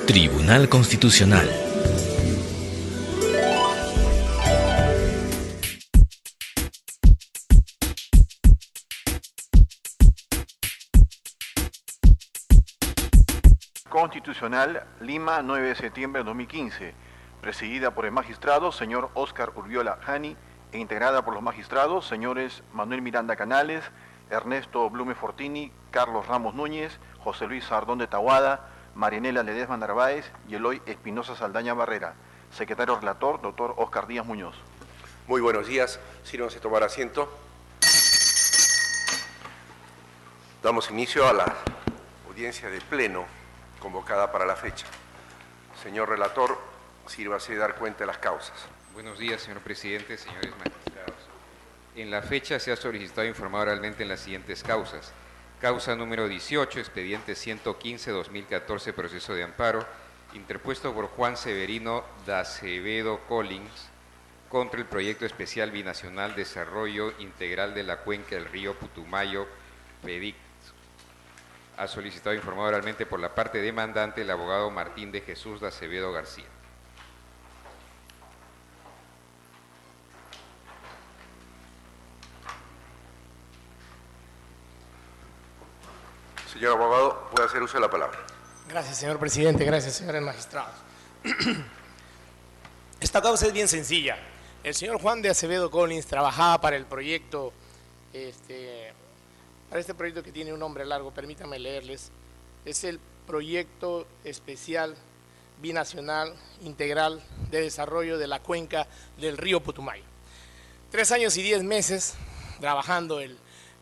Tribunal Constitucional. Constitucional, Lima, 9 de septiembre de 2015, presidida por el magistrado señor Óscar Urbiola Jani e integrada por los magistrados señores Manuel Miranda Canales, Ernesto Blume Fortini, Carlos Ramos Núñez, José Luis Sardón de Tahuada, Marianela Ledesma Narváez y Eloy Espinosa Saldaña Barrera. Secretario relator, doctor Óscar Díaz Muñoz. Muy buenos días, sírvanse a tomar asiento. Damos inicio a la audiencia de pleno convocada para la fecha. Señor relator, sírvase dar cuenta de las causas. Buenos días, señor presidente, señores magistrados. En la fecha se ha solicitado informar oralmente en las siguientes causas. Causa número 18, expediente 115-2014, proceso de amparo, interpuesto por Juan Severino da Acevedo Collins contra el proyecto especial binacional Desarrollo Integral de la Cuenca del Río Putumayo, PEDIC. Ha solicitado informar oralmente por la parte demandante el abogado Martín de Jesús da Acevedo García. Señor abogado, puede hacer uso de la palabra. Gracias, señor presidente. Gracias, señores magistrados. Esta causa es bien sencilla. El señor Juan de Acevedo Collins trabajaba para el proyecto, para este proyecto que tiene un nombre largo, permítanme leerles. Es el proyecto especial binacional integral de desarrollo de la cuenca del río Putumayo. 3 años y 10 meses trabajando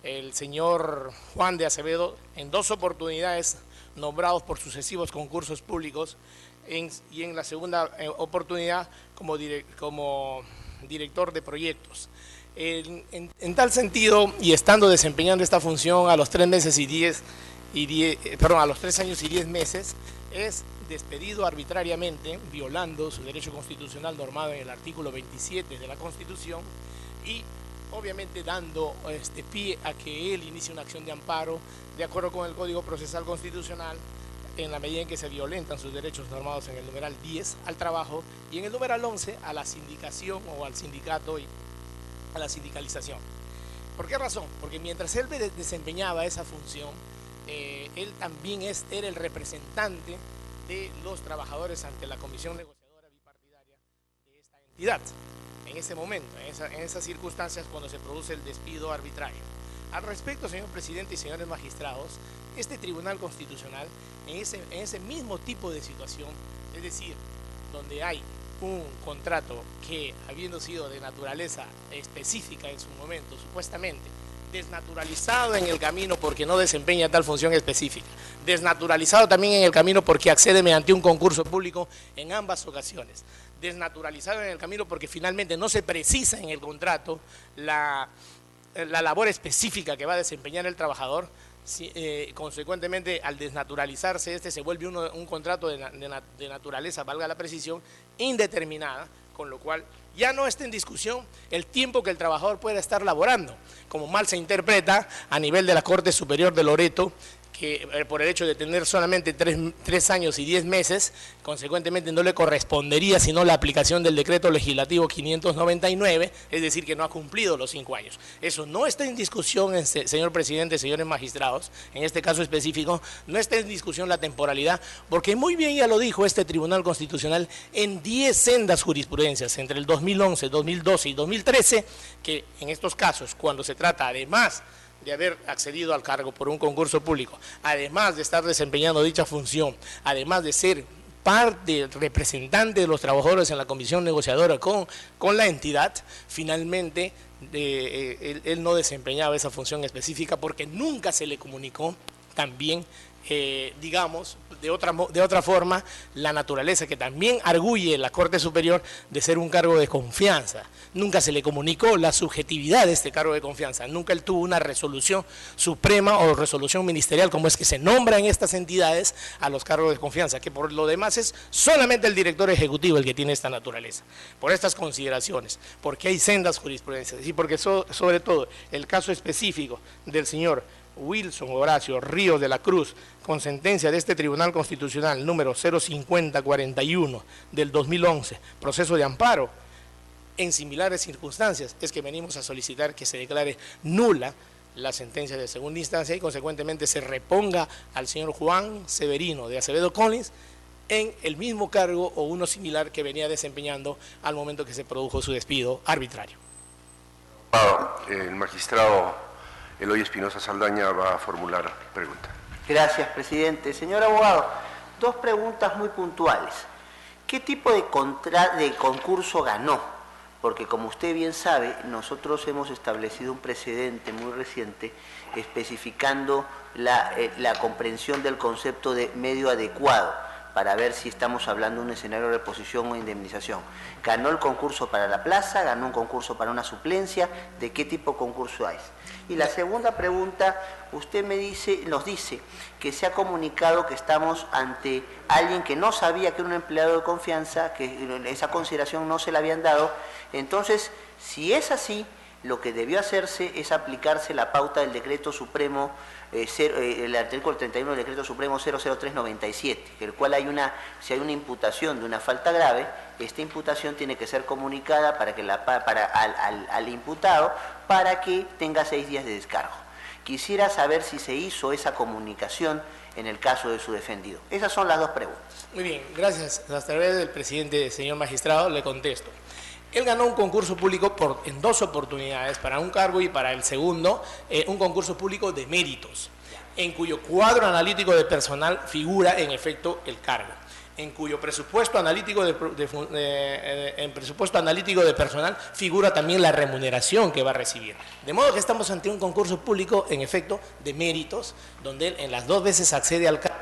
el señor Juan de Acevedo en 2 oportunidades nombrados por sucesivos concursos públicos y en la segunda oportunidad como director de proyectos. En tal sentido, y estando desempeñando esta función a los 3 años y 10 meses, es despedido arbitrariamente, violando su derecho constitucional normado en el artículo 27 de la Constitución y obviamente dando pie a que él inicie una acción de amparo de acuerdo con el Código Procesal Constitucional en la medida en que se violentan sus derechos normados en el numeral 10 al trabajo y en el numeral 11 a la sindicación o al sindicato y a la sindicalización. ¿Por qué razón? Porque mientras él desempeñaba esa función, él también era el representante de los trabajadores ante la Comisión Negociadora Bipartidaria de esta entidad. En ese momento, en esas circunstancias, cuando se produce el despido arbitrario. Al respecto, señor presidente y señores magistrados, este Tribunal Constitucional, en ese mismo tipo de situación, es decir, donde hay un contrato que, habiendo sido de naturaleza específica en su momento, supuestamente, desnaturalizado en el camino porque no desempeña tal función específica, desnaturalizado también en el camino porque accede mediante un concurso público en ambas ocasiones, desnaturalizado en el camino porque finalmente no se precisa en el contrato la labor específica que va a desempeñar el trabajador. Consecuentemente, al desnaturalizarse se vuelve un contrato de naturaleza, valga la precisión, indeterminada, con lo cual ya no está en discusión el tiempo que el trabajador pueda estar laborando, como mal se interpreta a nivel de la Corte Superior de Loreto, que por el hecho de tener solamente 3 años y 10 meses, consecuentemente no le correspondería sino la aplicación del decreto legislativo 599, es decir, que no ha cumplido los 5 años. Eso no está en discusión, señor presidente, señores magistrados, en este caso específico, no está en discusión la temporalidad, porque muy bien ya lo dijo este Tribunal Constitucional en 10 sendas jurisprudencias, entre el 2011, 2012 y 2013, que en estos casos, cuando se trata además de haber accedido al cargo por un concurso público, además de estar desempeñando dicha función, además de ser parte representante de los trabajadores en la comisión negociadora con la entidad, finalmente él no desempeñaba esa función específica porque nunca se le comunicó también, digamos, de otra forma, la naturaleza que también arguye la Corte Superior de ser un cargo de confianza. Nunca se le comunicó la subjetividad de este cargo de confianza, nunca él tuvo una resolución suprema o resolución ministerial, como es que se nombra en estas entidades a los cargos de confianza, que por lo demás es solamente el director ejecutivo el que tiene esta naturaleza. Por estas consideraciones, porque hay sendas jurisprudencias y porque sobre todo el caso específico del señor Wilson Horacio Ríos de la Cruz, con sentencia de este Tribunal Constitucional número 05041 del 2011, proceso de amparo, en similares circunstancias, es que venimos a solicitar que se declare nula la sentencia de segunda instancia y consecuentemente se reponga al señor Juan Severino de Acevedo Collins en el mismo cargo o uno similar que venía desempeñando al momento que se produjo su despido arbitrario. El magistrado Eloy Espinosa Saldaña va a formular pregunta. Gracias, presidente. Señor abogado, dos preguntas muy puntuales. ¿Qué tipo de concurso ganó? Porque como usted bien sabe, nosotros hemos establecido un precedente muy reciente especificando la comprensión del concepto de medio adecuado para ver si estamos hablando de un escenario de reposición o indemnización. ¿Ganó el concurso para la plaza? ¿Ganó un concurso para una suplencia? ¿De qué tipo de concurso es? Y la segunda pregunta, usted nos dice que se ha comunicado que estamos ante alguien que no sabía que era un empleado de confianza, que esa consideración no se la habían dado. Entonces, si es así, lo que debió hacerse es aplicarse la pauta del decreto supremo, el artículo 31 del decreto supremo 00397, el cual si hay una imputación de una falta grave, esta imputación tiene que ser comunicada al imputado para que tenga 6 días de descargo. Quisiera saber si se hizo esa comunicación en el caso de su defendido. Esas son las dos preguntas. Muy bien, gracias. A través del presidente, señor magistrado, le contesto. Él ganó un concurso público en 2 oportunidades, para un cargo y para el segundo, un concurso público de méritos, en cuyo cuadro analítico de personal figura en efecto el cargo, en cuyo presupuesto analítico de personal figura también la remuneración que va a recibir. De modo que estamos ante un concurso público en efecto de méritos, donde él en las 2 veces accede al cargo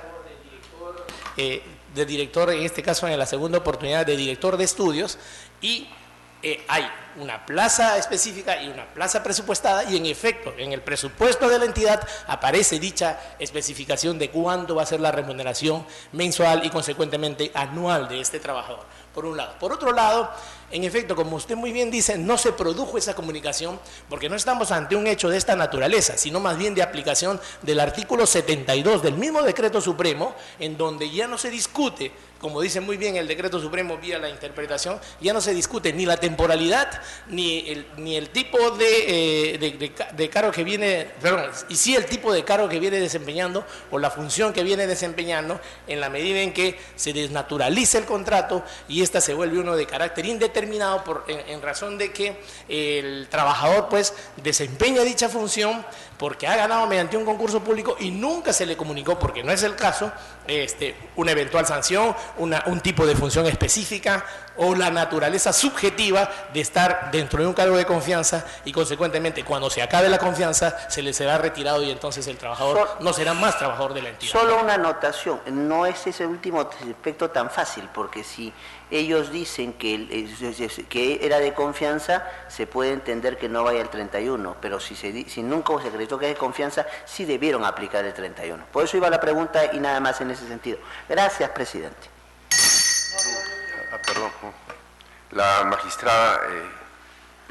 de director, en este caso en la segunda oportunidad de director de estudios, y hay una plaza específica y una plaza presupuestada, y en efecto en el presupuesto de la entidad aparece dicha especificación de cuánto va a ser la remuneración mensual y consecuentemente anual de este trabajador, por un lado. Por otro lado, en efecto, como usted muy bien dice, no se produjo esa comunicación porque no estamos ante un hecho de esta naturaleza, sino más bien de aplicación del artículo 72 del mismo decreto supremo, en donde ya no se discute, como dice muy bien el decreto supremo vía la interpretación, ya no se discute ni la temporalidad ni el tipo de cargo que viene, perdón, y sí el tipo de cargo que viene desempeñando o la función que viene desempeñando, en la medida en que se desnaturaliza el contrato y esta se vuelve uno de carácter indeterminado en razón de que el trabajador pues desempeña dicha función porque ha ganado mediante un concurso público y nunca se le comunicó, porque no es el caso, una eventual sanción, un tipo de función específica o la naturaleza subjetiva de estar dentro de un cargo de confianza, y consecuentemente cuando se acabe la confianza se le será retirado y entonces el trabajador no será más trabajador de la entidad. Solo una anotación, no es ese último aspecto tan fácil, porque si ellos dicen que era de confianza, se puede entender que no vaya el 31, pero si nunca se acreditó que es de confianza, sí debieron aplicar el 31. Por eso iba la pregunta y nada más en ese sentido. Gracias, presidente. Perdón. La magistrada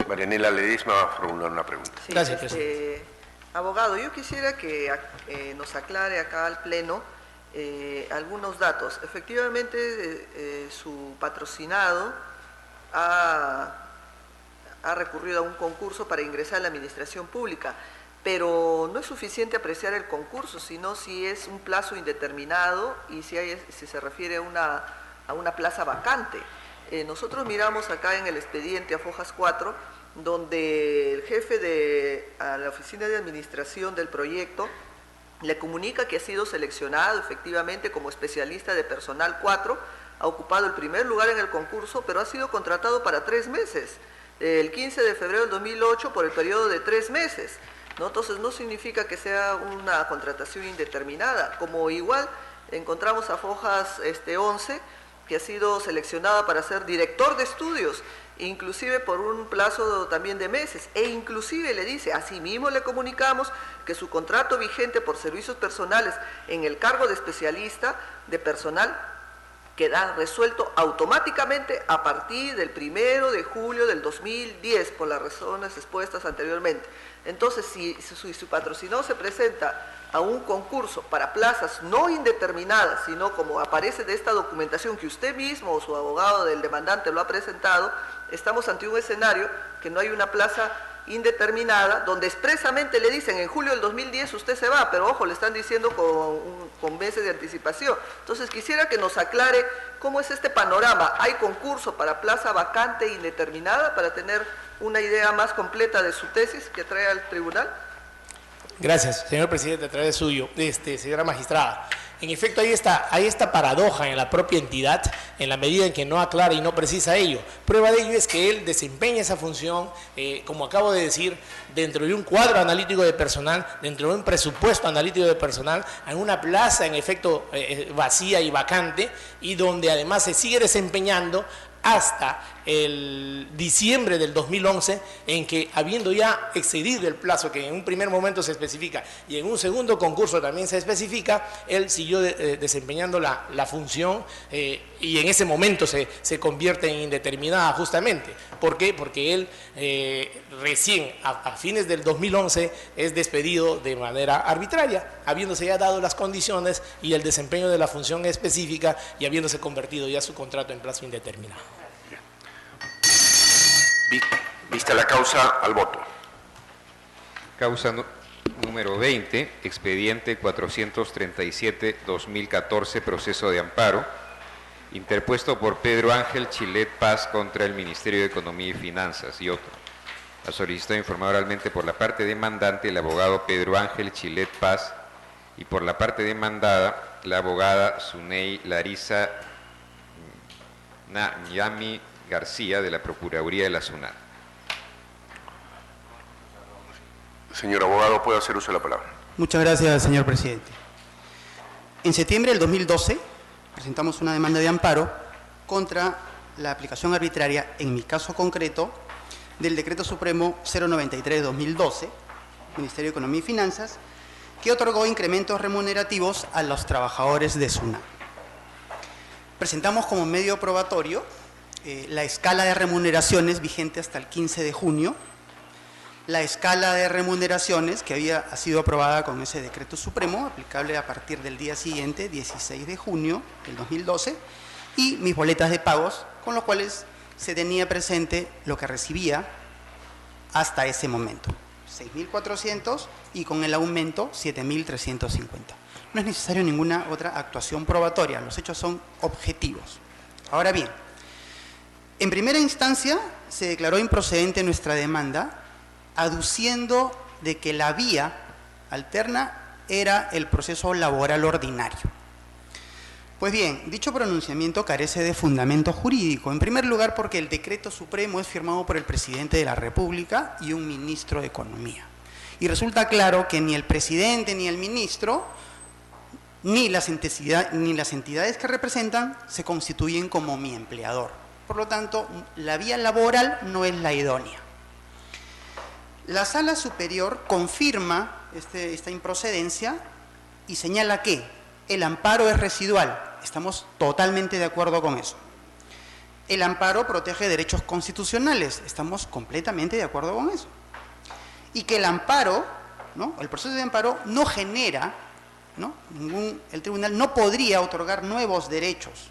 Marianela Ledesma va a formular una pregunta. Sí, gracias, presidente. Abogado, yo quisiera que nos aclare acá al Pleno algunos datos. Efectivamente, su patrocinado ha recurrido a un concurso para ingresar a la administración pública, pero no es suficiente apreciar el concurso, sino si es un plazo indeterminado y si se refiere a una plaza vacante. Nosotros miramos acá en el expediente a Fojas 4, donde el jefe de la oficina de administración del proyecto le comunica que ha sido seleccionado efectivamente como especialista de personal 4, ha ocupado el primer lugar en el concurso, pero ha sido contratado para 3 meses, el 15 de febrero del 2008 por el periodo de 3 meses, ¿no? Entonces no significa que sea una contratación indeterminada, como igual encontramos a Fojas 11, que ha sido seleccionada para ser director de estudios, inclusive por un plazo también de meses, e inclusive le dice, asimismo le comunicamos que su contrato vigente por servicios personales en el cargo de especialista de personal queda resuelto automáticamente a partir del 1 de julio del 2010, por las razones expuestas anteriormente. Entonces, si su patrocinado se presenta a un concurso para plazas no indeterminadas, sino como aparece de esta documentación que usted mismo o su abogado del demandante lo ha presentado, estamos ante un escenario que no hay una plaza indeterminada, donde expresamente le dicen en julio del 2010 usted se va, pero ojo, le están diciendo con meses de anticipación. Entonces quisiera que nos aclare cómo es este panorama. ¿Hay concurso para plaza vacante indeterminada para tener una idea más completa de su tesis que trae al tribunal? Gracias, señor presidente, a través suyo, señora magistrada. En efecto, hay esta paradoja en la propia entidad, en la medida en que no aclara y no precisa ello. Prueba de ello es que él desempeña esa función, como acabo de decir, dentro de un cuadro analítico de personal, dentro de un presupuesto analítico de personal, en una plaza, en efecto, vacía y vacante, y donde además se sigue desempeñando hasta el diciembre del 2011, en que, habiendo ya excedido el plazo que en un primer momento se especifica y en un segundo concurso también se especifica, él siguió desempeñando la función y en ese momento se convierte en indeterminada justamente. ¿Por qué? Porque él recién a fines del 2011 es despedido de manera arbitraria, habiéndose ya dado las condiciones y el desempeño de la función específica y habiéndose convertido ya su contrato en plazo indeterminado. Vista la causa, al voto. Causa número 20, expediente 437-2014, proceso de amparo, interpuesto por Pedro Ángel Chilet Paz contra el Ministerio de Economía y Finanzas y otro. Ha solicitado informar oralmente por la parte demandante el abogado Pedro Ángel Chilet Paz y por la parte demandada la abogada Suney Larisa Nyami García, de la Procuraduría de la SUNAT. Señor abogado, puede hacer uso de la palabra. Muchas gracias, señor presidente. En septiembre del 2012 presentamos una demanda de amparo contra la aplicación arbitraria, en mi caso concreto, del Decreto Supremo 093-2012, Ministerio de Economía y Finanzas, que otorgó incrementos remunerativos a los trabajadores de SUNAT. Presentamos como medio probatorio la escala de remuneraciones vigente hasta el 15 de junio, la escala de remuneraciones que ha sido aprobada con ese decreto supremo, aplicable a partir del día siguiente, 16 de junio del 2012, y mis boletas de pagos, con los cuales se tenía presente lo que recibía hasta ese momento, 6.400 y con el aumento 7.350. No es necesario ninguna otra actuación probatoria, los hechos son objetivos. Ahora bien, en primera instancia se declaró improcedente nuestra demanda, aduciendo de que la vía alterna era el proceso laboral ordinario. Pues bien, dicho pronunciamiento carece de fundamento jurídico, en primer lugar porque el decreto supremo es firmado por el presidente de la República y un ministro de Economía. Y resulta claro que ni el presidente ni el ministro, ni las entidades que representan, se constituyen como mi empleador. Por lo tanto, la vía laboral no es la idónea. La Sala Superior confirma esta improcedencia y señala que el amparo es residual. Estamos totalmente de acuerdo con eso. El amparo protege derechos constitucionales. Estamos completamente de acuerdo con eso. Y que el amparo, el proceso de amparo no genera, el tribunal no podría otorgar nuevos derechos,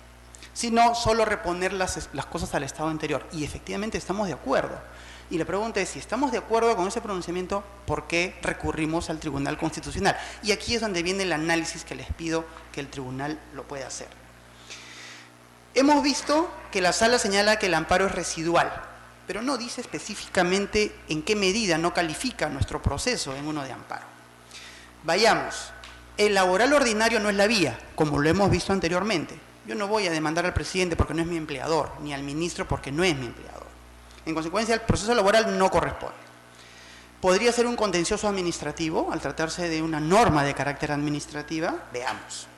sino solo reponer las cosas al estado anterior. Y efectivamente estamos de acuerdo. Y la pregunta es, si estamos de acuerdo con ese pronunciamiento, ¿por qué recurrimos al Tribunal Constitucional? Y aquí es donde viene el análisis que les pido que el tribunal lo pueda hacer. Hemos visto que la sala señala que el amparo es residual, pero no dice específicamente en qué medida no califica nuestro proceso en uno de amparo. Vayamos, el laboral ordinario no es la vía, como lo hemos visto anteriormente. Yo no voy a demandar al presidente porque no es mi empleador, ni al ministro porque no es mi empleador. En consecuencia, el proceso laboral no corresponde. ¿Podría ser un contencioso administrativo al tratarse de una norma de carácter administrativa? Veamos.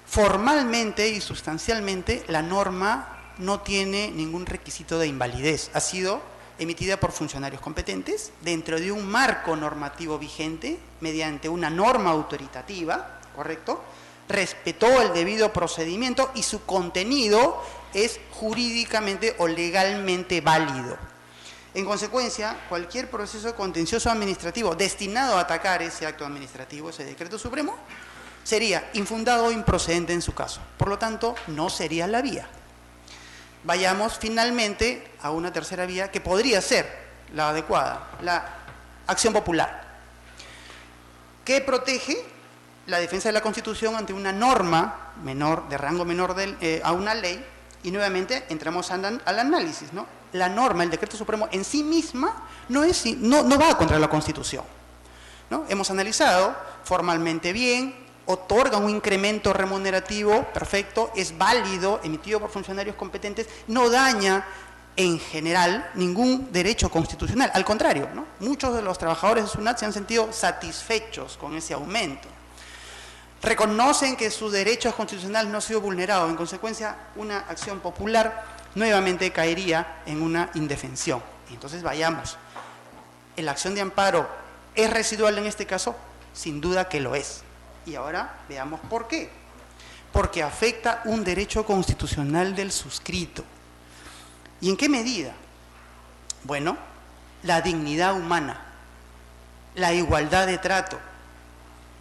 Formalmente y sustancialmente, la norma no tiene ningún requisito de invalidez. Ha sido emitida por funcionarios competentes dentro de un marco normativo vigente mediante una norma autoritativa, ¿correcto?, respetó el debido procedimiento y su contenido es jurídicamente o legalmente válido. En consecuencia, cualquier proceso contencioso administrativo destinado a atacar ese acto administrativo, ese decreto supremo, sería infundado o improcedente en su caso. Por lo tanto, no sería la vía. Vayamos finalmente a una tercera vía que podría ser la adecuada, la acción popular, que protege la defensa de la Constitución ante una norma menor, de rango menor a una ley, y nuevamente entramos al análisis, ¿no? La norma, el decreto supremo en sí misma no va contra la Constitución, ¿no? Hemos analizado formalmente bien, otorga un incremento remunerativo perfecto, es válido, emitido por funcionarios competentes, no daña en general ningún derecho constitucional, al contrario, ¿no? Muchos de los trabajadores de SUNAT se han sentido satisfechos con ese aumento. Reconocen que su derecho constitucional no ha sido vulnerado, en consecuencia una acción popular nuevamente caería en una indefensión. Entonces vayamos, ¿la acción de amparo es residual en este caso? Sin duda que lo es. Y ahora veamos por qué. Porque afecta un derecho constitucional del suscrito. ¿Y en qué medida? Bueno, la dignidad humana, la igualdad de trato,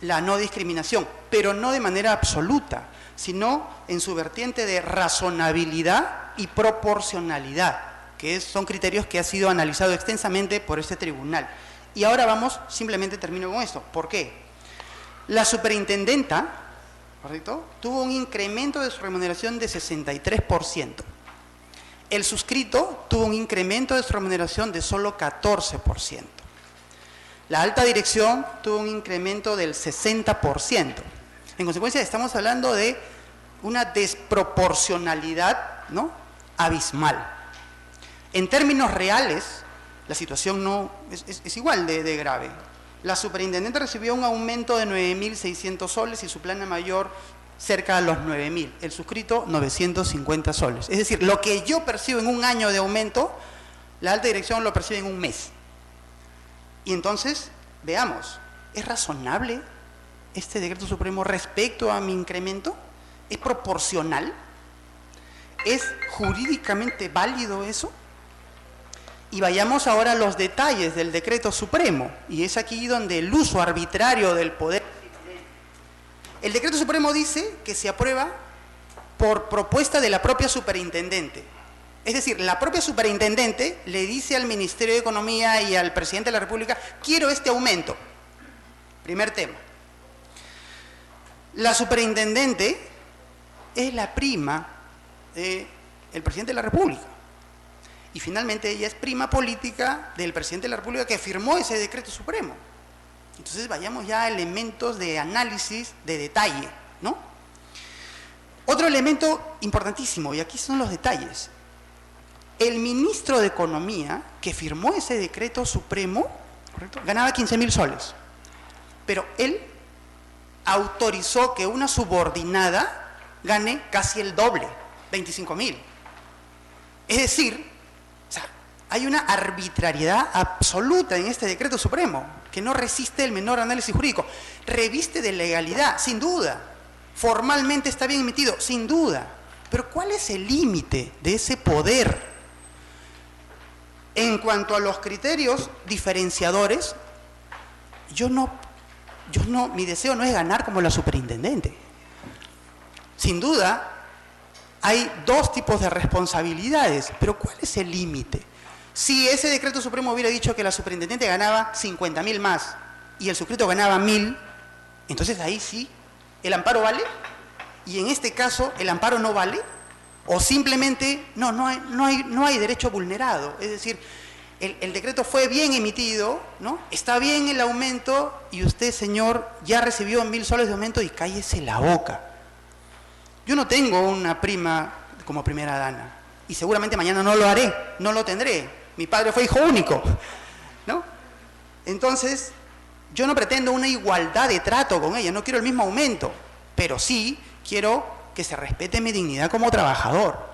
la no discriminación, pero no de manera absoluta, sino en su vertiente de razonabilidad y proporcionalidad, que son criterios que ha sido analizado extensamente por este tribunal. Y ahora vamos, simplemente termino con esto. ¿Por qué? La superintendenta, ¿correcto?, tuvo un incremento de su remuneración de 63%. El suscrito tuvo un incremento de su remuneración de solo 14%. La alta dirección tuvo un incremento del 60%. En consecuencia, estamos hablando de una desproporcionalidad, ¿no?, abismal. En términos reales, la situación no es igual de grave. La superintendente recibió un aumento de 9.600 soles y su plana mayor cerca de los 9.000. El suscrito, 950 soles. Es decir, lo que yo percibo en un año de aumento, la alta dirección lo percibe en un mes. Y entonces, veamos, ¿es razonable este decreto supremo respecto a mi incremento? ¿Es proporcional? ¿Es jurídicamente válido eso? Y vayamos ahora a los detalles del decreto supremo, y es aquí donde el uso arbitrario del poder. El decreto supremo dice que se aprueba por propuesta de la propia superintendente. Es decir, la propia superintendente le dice al Ministerio de Economía y al presidente de la República: quiero este aumento. Primer tema. La superintendente es la prima del presidente de la República. Y finalmente ella es prima política del presidente de la República que firmó ese decreto supremo. Entonces vayamos ya a elementos de análisis de detalle, ¿no? Otro elemento importantísimo, y aquí son los detalles. El ministro de Economía que firmó ese decreto supremo, ¿correcto?, ganaba 15.000 soles. Pero él autorizó que una subordinada gane casi el doble, 25.000. Es decir, hay una arbitrariedad absoluta en este decreto supremo que no resiste el menor análisis jurídico. Reviste de legalidad, sin duda. Formalmente está bien emitido, sin duda. Pero ¿cuál es el límite de ese poder? En cuanto a los criterios diferenciadores, mi deseo no es ganar como la superintendente. Sin duda, hay dos tipos de responsabilidades, pero ¿cuál es el límite? Si ese decreto supremo hubiera dicho que la superintendente ganaba 50.000 más y el suscrito ganaba 1.000, entonces ahí sí, ¿el amparo vale? Y en este caso, ¿el amparo no vale? O simplemente, no hay derecho vulnerado. Es decir, el decreto fue bien emitido, ¿no? Está bien el aumento y usted, señor, ya recibió 1.000 soles de aumento y cállese la boca. Yo no tengo una prima como primera dama y seguramente mañana no lo haré, no lo tendré. Mi padre fue hijo único, ¿no? Entonces, yo no pretendo una igualdad de trato con ella, no quiero el mismo aumento, pero sí quiero que se respete mi dignidad como trabajador.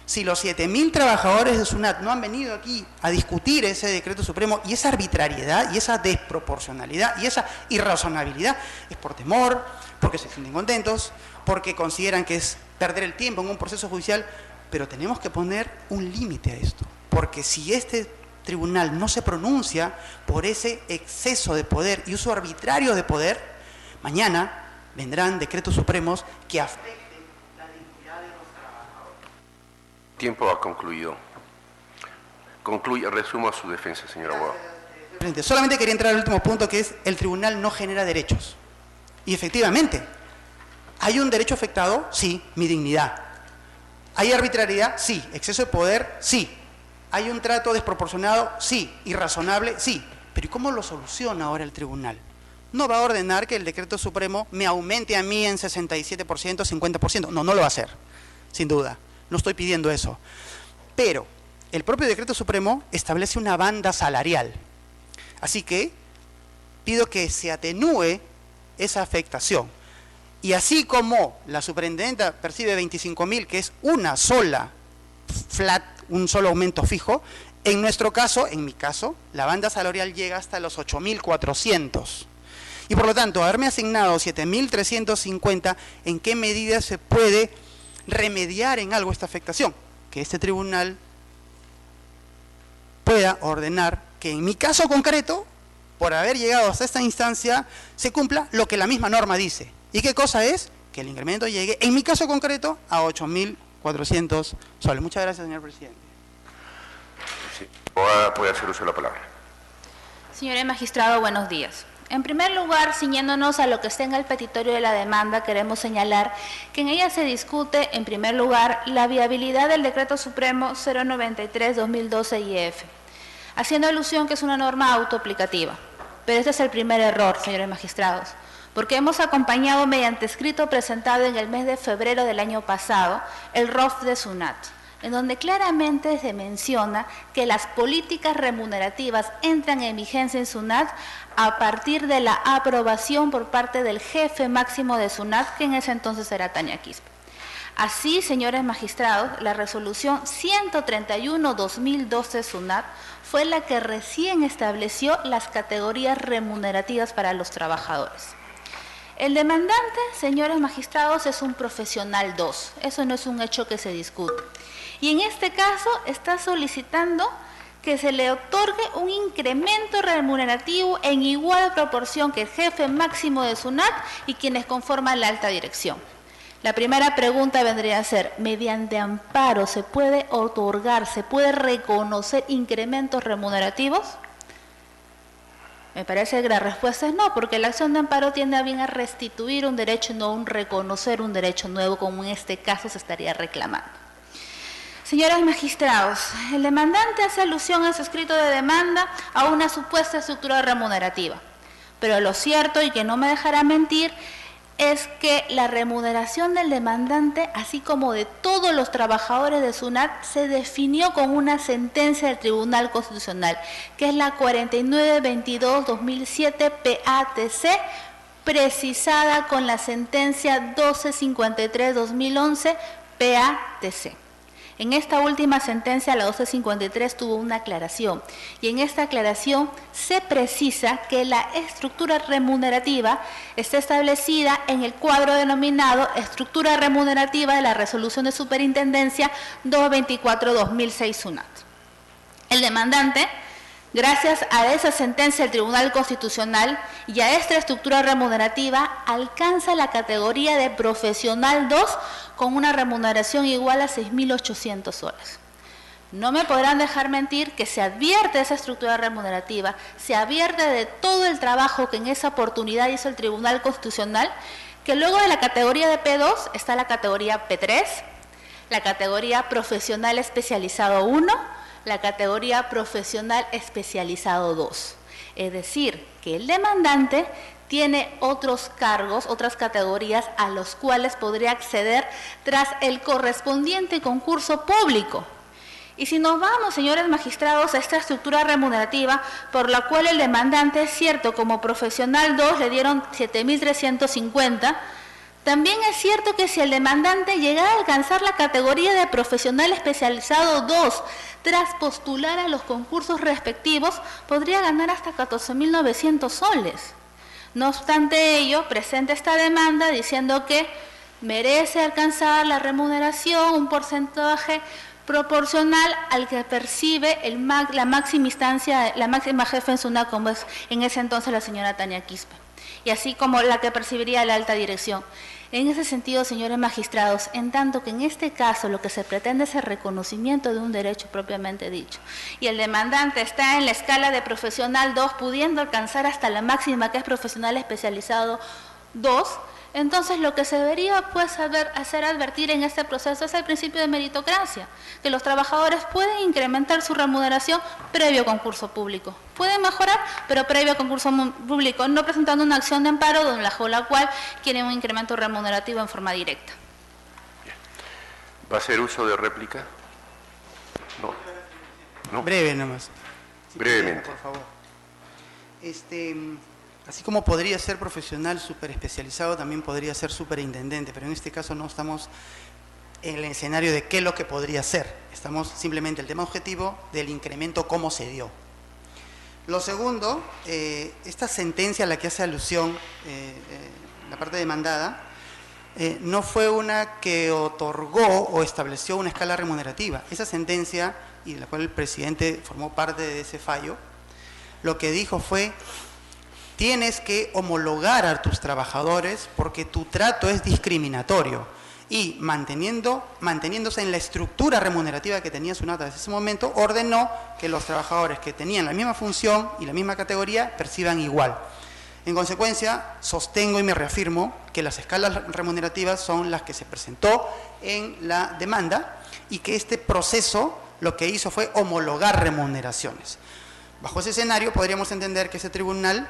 Si los 7.000 trabajadores de SUNAT no han venido aquí a discutir ese decreto supremo y esa arbitrariedad y esa desproporcionalidad y esa irrazonabilidad, es por temor, porque se sienten contentos, porque consideran que es perder el tiempo en un proceso judicial, pero tenemos que poner un límite a esto, porque si este tribunal no se pronuncia por ese exceso de poder y uso arbitrario de poder, mañana vendrán decretos supremos que afecten la dignidad de los trabajadores. Tiempo ha concluido. Concluye, resumo su defensa, señor abogado. Solamente quería entrar al último punto, que es el tribunal no genera derechos. Y efectivamente, ¿hay un derecho afectado? Sí, mi dignidad. ¿Hay arbitrariedad? Sí. ¿Exceso de poder? Sí. ¿Hay un trato desproporcionado? Sí. ¿Irrazonable? Sí. Pero ¿y cómo lo soluciona ahora el tribunal? No va a ordenar que el decreto supremo me aumente a mí en 67%, 50%. No, no lo va a hacer, sin duda. No estoy pidiendo eso. Pero el propio decreto supremo establece una banda salarial. Así que pido que se atenúe esa afectación. Y así como la superintendenta percibe 25.000, que es una sola flat, un solo aumento fijo, en nuestro caso, en mi caso, la banda salarial llega hasta los 8.400. Y por lo tanto, haberme asignado 7.350, ¿en qué medida se puede remediar en algo esta afectación? Que este tribunal pueda ordenar que en mi caso concreto, por haber llegado hasta esta instancia, se cumpla lo que la misma norma dice. ¿Y qué cosa es? Que el incremento llegue, en mi caso concreto, a 8.400 soles. Muchas gracias, señor presidente. Sí. Ahora puede hacer uso de la palabra. Señor magistrado, buenos días. En primer lugar, ciñéndonos a lo que está en el petitorio de la demanda, queremos señalar que en ella se discute, en primer lugar, la viabilidad del Decreto Supremo 093-2012-IF, haciendo alusión que es una norma autoaplicativa. Pero este es el primer error, señores magistrados, porque hemos acompañado mediante escrito presentado en el mes de febrero del año pasado el ROF de SUNAT, en donde claramente se menciona que las políticas remunerativas entran en vigencia en SUNAT a partir de la aprobación por parte del jefe máximo de SUNAT, que en ese entonces era Tania Quispe. Así, señores magistrados, la resolución 131-2012 SUNAT fue la que recién estableció las categorías remunerativas para los trabajadores. El demandante, señores magistrados, es un profesional 2, eso no es un hecho que se discute. Y en este caso está solicitando que se le otorgue un incremento remunerativo en igual proporción que el jefe máximo de SUNAT y quienes conforman la alta dirección. La primera pregunta vendría a ser, ¿mediante amparo se puede otorgar, se puede reconocer incrementos remunerativos? Me parece que la respuesta es no, porque la acción de amparo tiende a bien a restituir un derecho, no un reconocer un derecho nuevo, como en este caso se estaría reclamando. Señores magistrados, el demandante hace alusión en su escrito de demanda a una supuesta estructura remunerativa, pero lo cierto, y que no me dejará mentir, es que la remuneración del demandante, así como de todos los trabajadores de SUNAT, se definió con una sentencia del Tribunal Constitucional, que es la 4922-2007 PATC, precisada con la sentencia 1253-2011 PATC. En esta última sentencia, la 1253 tuvo una aclaración, y en esta aclaración se precisa que la estructura remunerativa está establecida en el cuadro denominado Estructura Remunerativa de la Resolución de Superintendencia 224-2006 SUNAT. El demandante, gracias a esa sentencia del Tribunal Constitucional y a esta estructura remunerativa, alcanza la categoría de profesional 2 con una remuneración igual a 6.800 soles. No me podrán dejar mentir que se advierte esa estructura remunerativa, se advierte de todo el trabajo que en esa oportunidad hizo el Tribunal Constitucional, que luego de la categoría de P2 está la categoría P3, la categoría profesional especializado 1, la categoría profesional especializado 2. Es decir, que el demandante tiene otros cargos, otras categorías a los cuales podría acceder tras el correspondiente concurso público. Y si nos vamos, señores magistrados, a esta estructura remunerativa, por la cual el demandante, es cierto, como profesional 2 le dieron 7.350, También es cierto que si el demandante llegara a alcanzar la categoría de profesional especializado 2 tras postular a los concursos respectivos, podría ganar hasta 14.900 soles. No obstante ello, presenta esta demanda diciendo que merece alcanzar la remuneración, un porcentaje proporcional al que percibe la máxima instancia, la máxima jefa en SUNAT, como es en ese entonces la señora Tania Quispe, y así como la que percibiría la alta dirección. En ese sentido, señores magistrados, en tanto que en este caso lo que se pretende es el reconocimiento de un derecho propiamente dicho, y el demandante está en la escala de profesional 2, pudiendo alcanzar hasta la máxima, que es profesional especializado 2, entonces lo que se debería pues hacer advertir en este proceso es el principio de meritocracia, que los trabajadores pueden incrementar su remuneración previo concurso público. Pueden mejorar, pero previo concurso público, no presentando una acción de amparo bajo la cual quieren un incremento remunerativo en forma directa. Bien. ¿Va a hacer uso de réplica? No. Breve nomás. Brevemente. Por favor. Así como podría ser profesional súper especializado, también podría ser superintendente, pero en este caso no estamos en el escenario de qué es lo que podría ser. Estamos simplemente en el tema objetivo del incremento, cómo se dio. Lo segundo, esta sentencia a la que hace alusión la parte demandada, no fue una que otorgó o estableció una escala remunerativa. Esa sentencia, y de la cual el presidente formó parte de ese fallo, lo que dijo fue: tienes que homologar a tus trabajadores porque tu trato es discriminatorio, y manteniéndose en la estructura remunerativa que tenía SUNAT desde ese momento, ordenó que los trabajadores que tenían la misma función y la misma categoría perciban igual. En consecuencia, sostengo y me reafirmo que las escalas remunerativas son las que se presentó en la demanda, y que este proceso lo que hizo fue homologar remuneraciones. Bajo ese escenario podríamos entender que ese tribunal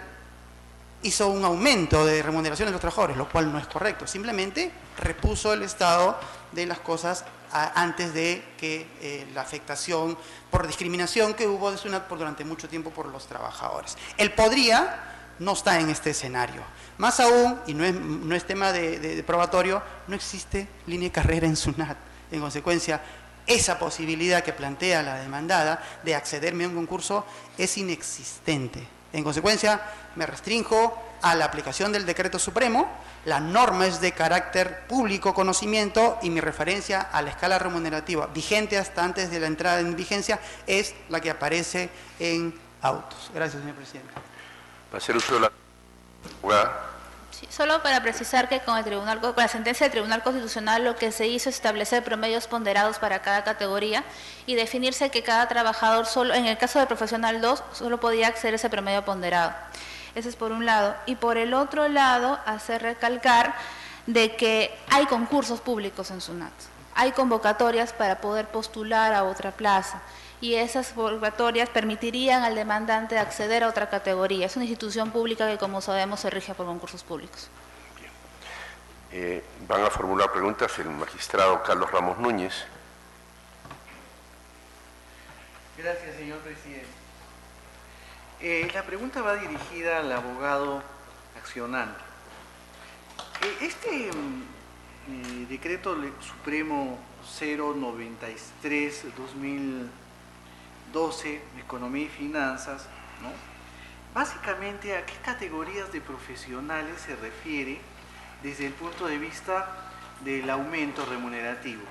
hizo un aumento de remuneración de los trabajadores, lo cual no es correcto. Simplemente repuso el estado de las cosas antes de que la afectación por discriminación que hubo de SUNAT durante mucho tiempo por los trabajadores. El podría no está en este escenario. Más aún, y no es tema de probatorio, no existe línea de carrera en SUNAT. En consecuencia, esa posibilidad que plantea la demandada de accederme a un concurso es inexistente. En consecuencia, me restrinjo a la aplicación del decreto supremo. La norma es de carácter público conocimiento, y mi referencia a la escala remunerativa vigente hasta antes de la entrada en vigencia es la que aparece en autos. Gracias, señor presidente. ¿Va a hacer uso de la abogada? Sí, solo para precisar que con la sentencia del Tribunal Constitucional lo que se hizo es establecer promedios ponderados para cada categoría y definirse que cada trabajador, solo en el caso de profesional 2, solo podía acceder a ese promedio ponderado. Ese es por un lado. Y por el otro lado, hacer recalcar de que hay concursos públicos en SUNAT. Hay convocatorias para poder postular a otra plaza, y esas convocatorias permitirían al demandante acceder a otra categoría. Es una institución pública que, como sabemos, se rige por concursos públicos. Bien. Van a formular preguntas el magistrado Carlos Ramos Núñez. Gracias, señor presidente. La pregunta va dirigida al abogado accionante. Este decreto supremo 093/2012 de Economía y Finanzas, ¿no?, básicamente a qué categorías de profesionales se refiere desde el punto de vista del aumento remunerativo,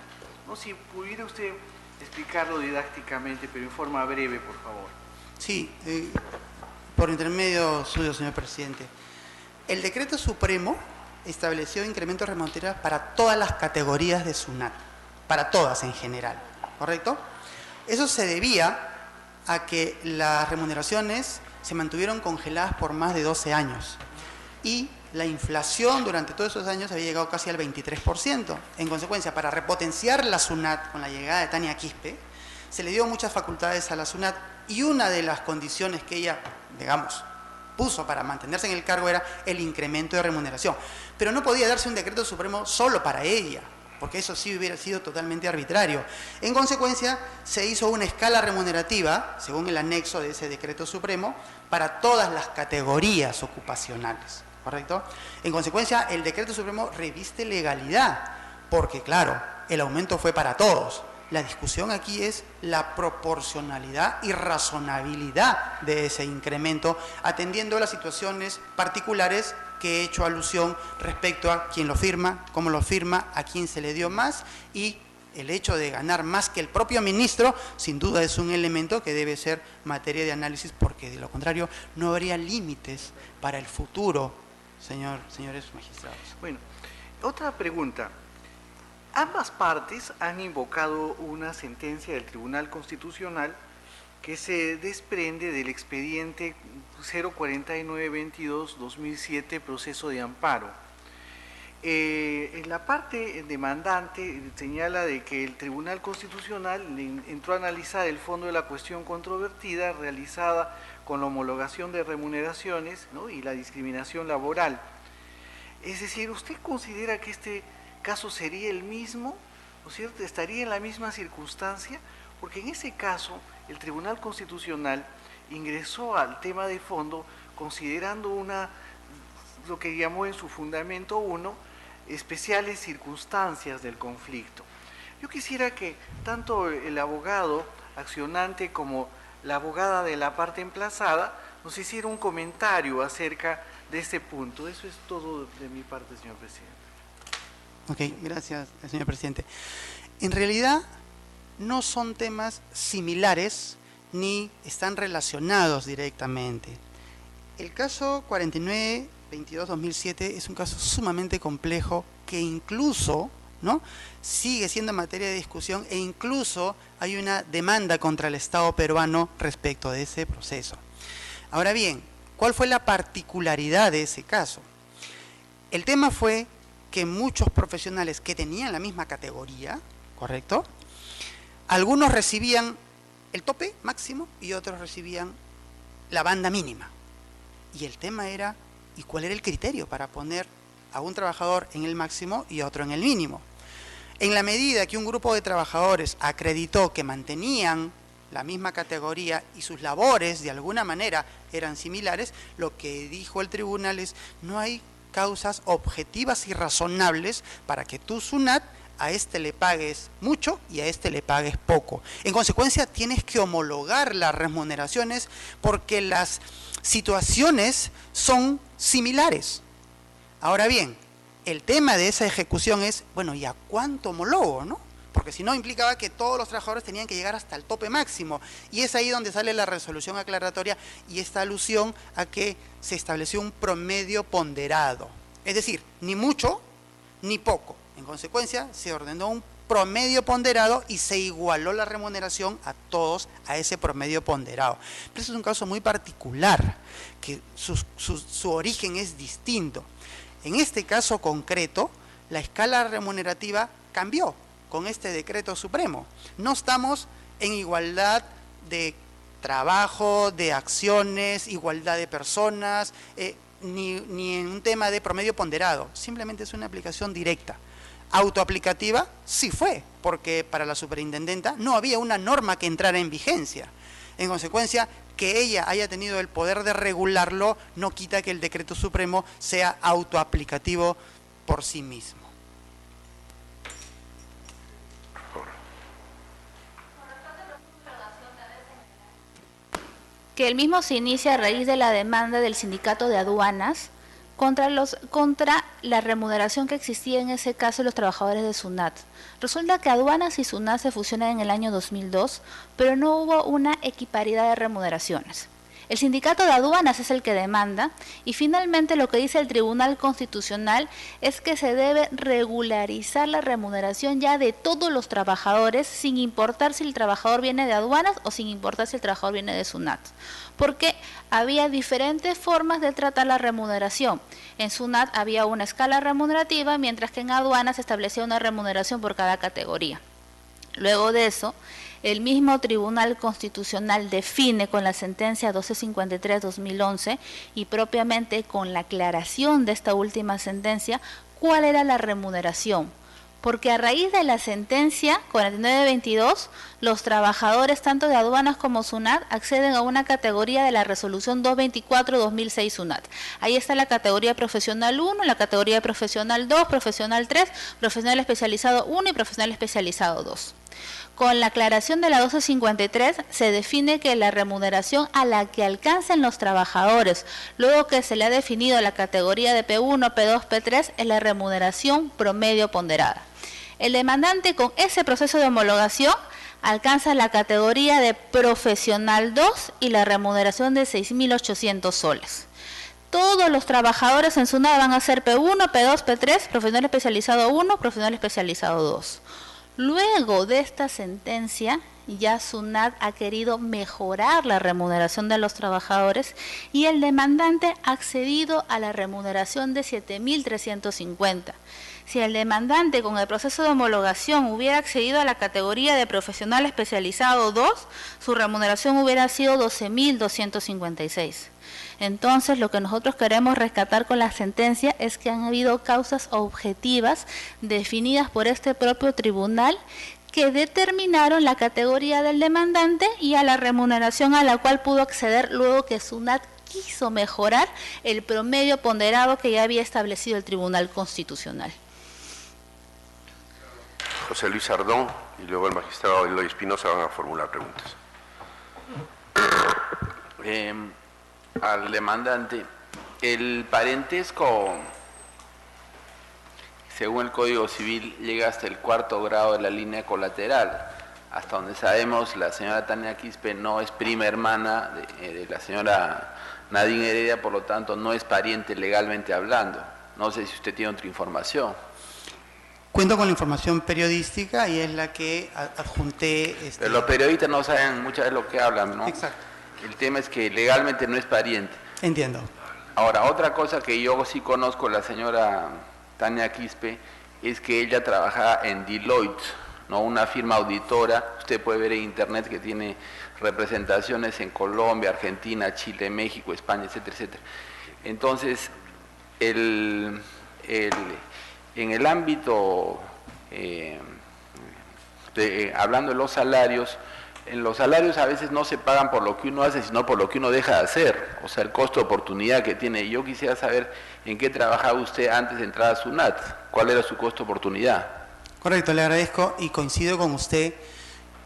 ¿no? Si pudiera usted explicarlo didácticamente, pero en forma breve, por favor. Sí, por intermedio suyo, señor presidente. El decreto supremo estableció incrementos remunerativos para todas las categorías de SUNAT, para todas en general, ¿correcto? Eso se debía a que las remuneraciones se mantuvieron congeladas por más de 12 años, y la inflación durante todos esos años había llegado casi al 23%. En consecuencia, para repotenciar la SUNAT con la llegada de Tania Quispe, se le dio muchas facultades a la SUNAT, y una de las condiciones que ella, digamos, puso para mantenerse en el cargo era el incremento de remuneración. Pero no podía darse un decreto supremo solo para ella, porque eso sí hubiera sido totalmente arbitrario. En consecuencia, se hizo una escala remunerativa, según el anexo de ese decreto supremo, para todas las categorías ocupacionales. ¿correcto? En consecuencia, el decreto supremo reviste legalidad, porque claro, el aumento fue para todos. La discusión aquí es la proporcionalidad y razonabilidad de ese incremento, atendiendo las situaciones particulares que he hecho alusión respecto a quién lo firma, cómo lo firma, a quién se le dio más, y el hecho de ganar más que el propio ministro, sin duda es un elemento que debe ser materia de análisis, porque de lo contrario no habría límites para el futuro, señores magistrados. Bueno, otra pregunta. Ambas partes han invocado una sentencia del Tribunal Constitucional que se desprende del expediente 04922-2007, proceso de amparo. En la parte demandante señala de que el Tribunal Constitucional entró a analizar el fondo de la cuestión controvertida realizada con la homologación de remuneraciones, ¿no?, y la discriminación laboral. Es decir, ¿usted considera que este caso sería el mismo, ¿no es cierto? ¿Estaría en la misma circunstancia? Porque en ese caso el Tribunal Constitucional ingresó al tema de fondo considerando lo que llamó en su fundamento 1, especiales circunstancias del conflicto. Yo quisiera que tanto el abogado accionante como la abogada de la parte emplazada nos hiciera un comentario acerca de este punto. Eso es todo de mi parte, señor presidente. Ok, gracias, señor presidente. En realidad no son temas similares ni están relacionados directamente. El caso 4922-2007 es un caso sumamente complejo que incluso, ¿no?, sigue siendo materia de discusión, e incluso hay una demanda contra el Estado peruano respecto de ese proceso. Ahora bien, ¿cuál fue la particularidad de ese caso? El tema fue que muchos profesionales que tenían la misma categoría, ¿correcto?, algunos recibían el tope máximo y otros recibían la banda mínima. Y el tema era, ¿y cuál era el criterio para poner a un trabajador en el máximo y a otro en el mínimo? En la medida que un grupo de trabajadores acreditó que mantenían la misma categoría y sus labores de alguna manera eran similares, lo que dijo el tribunal es: no hay causas objetivas y razonables para que tú, SUNAT, a este le pagues mucho y a este le pagues poco. En consecuencia, tienes que homologar las remuneraciones porque las situaciones son similares. Ahora bien, el tema de esa ejecución es, bueno, ¿y a cuánto homologo, no? Porque si no, implicaba que todos los trabajadores tenían que llegar hasta el tope máximo. Y es ahí donde sale la resolución aclaratoria y esta alusión a que se estableció un promedio ponderado. Es decir, ni mucho ni poco. En consecuencia, se ordenó un promedio ponderado y se igualó la remuneración a todos a ese promedio ponderado. Pero eso es un caso muy particular, que su origen es distinto. En este caso concreto, la escala remunerativa cambió con este decreto supremo. No estamos en igualdad de trabajo, de acciones, igualdad de personas, ni en un tema de promedio ponderado. Simplemente es una aplicación directa. Autoaplicativa sí fue, porque para la superintendenta no había una norma que entrara en vigencia. En consecuencia, que ella haya tenido el poder de regularlo no quita que el decreto supremo sea autoaplicativo por sí mismo. Que el mismo se inicia a raíz de la demanda del sindicato de aduanas contra la remuneración que existía en ese caso de los trabajadores de SUNAT. Resulta que aduanas y SUNAT se fusionan en el año 2002, pero no hubo una equiparidad de remuneraciones. El sindicato de aduanas es el que demanda y finalmente lo que dice el Tribunal Constitucional es que se debe regularizar la remuneración ya de todos los trabajadores sin importar si el trabajador viene de aduanas o sin importar si el trabajador viene de SUNAT. Porque había diferentes formas de tratar la remuneración. En SUNAT había una escala remunerativa, mientras que en aduanas se establecía una remuneración por cada categoría. Luego de eso, el mismo Tribunal Constitucional define con la sentencia 1253-2011 y propiamente con la aclaración de esta última sentencia cuál era la remuneración. Porque a raíz de la sentencia 4922, los trabajadores tanto de aduanas como SUNAT acceden a una categoría de la resolución 224-2006 SUNAT. Ahí está la categoría profesional 1, la categoría profesional 2, profesional 3, profesional especializado 1 y profesional especializado 2. Con la aclaración de la 1253 se define que la remuneración a la que alcancen los trabajadores, luego que se le ha definido la categoría de P1, P2, P3, es la remuneración promedio ponderada. El demandante con ese proceso de homologación alcanza la categoría de profesional 2 y la remuneración de 6.800 soles. Todos los trabajadores en SUNAT van a ser P1, P2, P3, profesional especializado 1, profesional especializado 2. Luego de esta sentencia, ya SUNAT ha querido mejorar la remuneración de los trabajadores y el demandante ha accedido a la remuneración de 7.350. Si el demandante con el proceso de homologación hubiera accedido a la categoría de profesional especializado 2, su remuneración hubiera sido 12.256. Entonces, lo que nosotros queremos rescatar con la sentencia es que han habido causas objetivas definidas por este propio tribunal que determinaron la categoría del demandante y a la remuneración a la cual pudo acceder luego que SUNAT quiso mejorar el promedio ponderado que ya había establecido el Tribunal Constitucional. José Luis Ardón y luego el magistrado Eloy Espinosa van a formular preguntas. Al demandante, el parentesco, según el Código Civil, llega hasta el 4º grado de la línea colateral. Hasta donde sabemos, la señora Tania Quispe no es prima hermana de la señora Nadine Heredia, por lo tanto no es pariente legalmente hablando. No sé si usted tiene otra información. Cuento con la información periodística y es la que adjunté. Pero los periodistas no saben muchas veces lo que hablan, ¿no? Exacto. El tema es que legalmente no es pariente. Entiendo. Ahora, otra cosa que yo sí conozco la señora Tania Quispe es que ella trabaja en Deloitte, ¿no? Una firma auditora. Usted puede ver en internet que tiene representaciones en Colombia, Argentina, Chile, México, España, etcétera, etcétera. Entonces, en el ámbito, hablando de los salarios, en los salarios a veces no se pagan por lo que uno hace, sino por lo que uno deja de hacer, o sea, el costo de oportunidad que tiene. Yo quisiera saber en qué trabajaba usted antes de entrar a SUNAT, cuál era su costo de oportunidad. Correcto, le agradezco y coincido con usted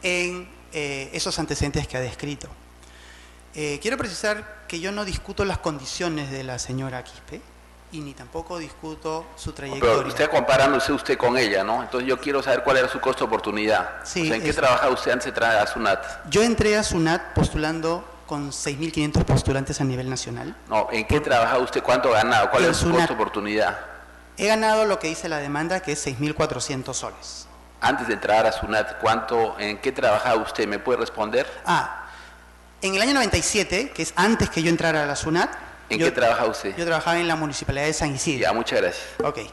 en esos antecedentes que ha descrito. Quiero precisar que yo no discuto las condiciones de la señora Quispe y ni tampoco discuto su trayectoria. Pero usted comparándose usted con ella, ¿no? Entonces yo quiero saber cuál era su costo de oportunidad. Sí, o sea, ¿en qué trabajaba usted antes de entrar a SUNAT? Yo entré a SUNAT postulando con 6.500 postulantes a nivel nacional. No, ¿en qué trabajaba usted? ¿Cuánto ganaba? ¿Cuál era su costo de oportunidad? He ganado lo que dice la demanda, que es 6.400 soles. Antes de entrar a SUNAT, ¿en qué trabajaba usted? ¿Me puede responder? En el año 97, que es antes que yo entrara a la SUNAT. ¿En qué trabajaba usted? Yo trabajaba en la Municipalidad de San Isidro. Ya, muchas gracias. Ok. Ese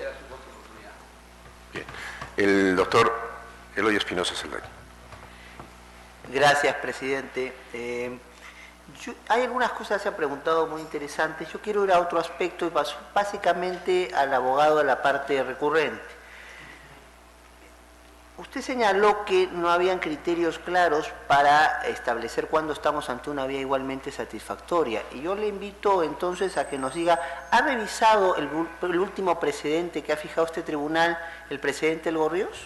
era su costo de oportunidad. Bien. El doctor Eloy Espinosa Saldaña. Gracias, presidente. Hay algunas cosas que se han preguntado muy interesantes. Yo quiero ir a otro aspecto y básicamente al abogado de la parte recurrente. Usted señaló que no habían criterios claros para establecer cuándo estamos ante una vía igualmente satisfactoria. Y yo le invito entonces a que nos diga, ¿ha revisado el último precedente que ha fijado este tribunal, el precedente del Gorrios?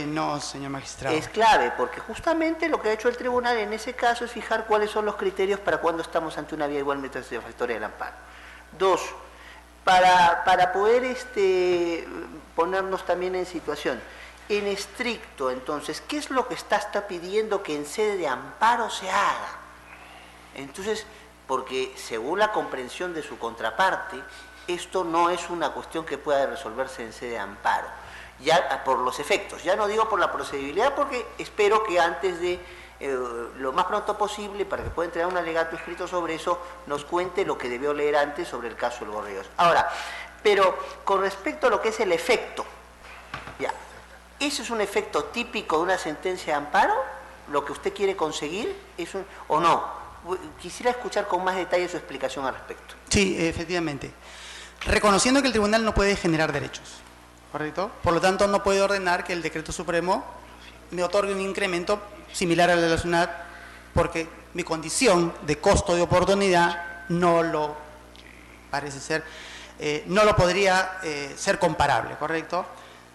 No, señor magistrado. Es clave, porque justamente lo que ha hecho el tribunal en ese caso es fijar cuáles son los criterios para cuándo estamos ante una vía igualmente satisfactoria del amparo. Dos, para poder ponernos también en situación. En estricto, entonces, ¿qué es lo que está pidiendo que en sede de amparo se haga? Entonces, porque según la comprensión de su contraparte, esto no es una cuestión que pueda resolverse en sede de amparo, ya por los efectos, ya no digo por la procedibilidad, porque espero que antes de lo más pronto posible, para que pueda entregar un alegato escrito sobre eso, nos cuente lo que debió leer antes sobre el caso del Gorrios. Ahora, pero con respecto a lo que es el efecto, ya. ¿Eso es un efecto típico de una sentencia de amparo? ¿Lo que usted quiere conseguir? ¿O no? Quisiera escuchar con más detalle su explicación al respecto. Sí, efectivamente. Reconociendo que el tribunal no puede generar derechos, ¿correcto? Por lo tanto, no puede ordenar que el decreto supremo me otorgue un incremento similar a la de la SUNAT, porque mi condición de costo de oportunidad no lo parece ser, no lo podría ser comparable, ¿correcto?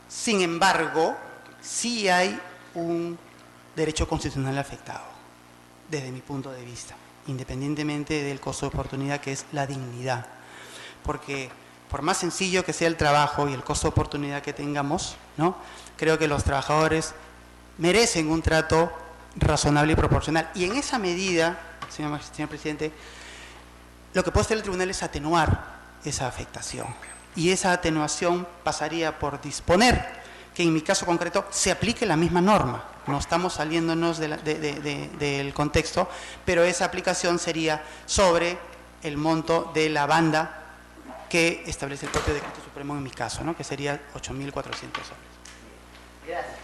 Sin embargo, sí hay un derecho constitucional afectado, desde mi punto de vista, independientemente del costo de oportunidad, que es la dignidad. Porque por más sencillo que sea el trabajo y el costo de oportunidad que tengamos, ¿no?, creo que los trabajadores merecen un trato razonable y proporcional. Y en esa medida, señor presidente, lo que puede hacer el tribunal es atenuar esa afectación. Y esa atenuación pasaría por disponer que en mi caso concreto se aplique la misma norma. No estamos saliéndonos del contexto, pero esa aplicación sería sobre el monto de la banda que establece el propio decreto supremo en mi caso, ¿no?, que sería 8.400 soles. Gracias.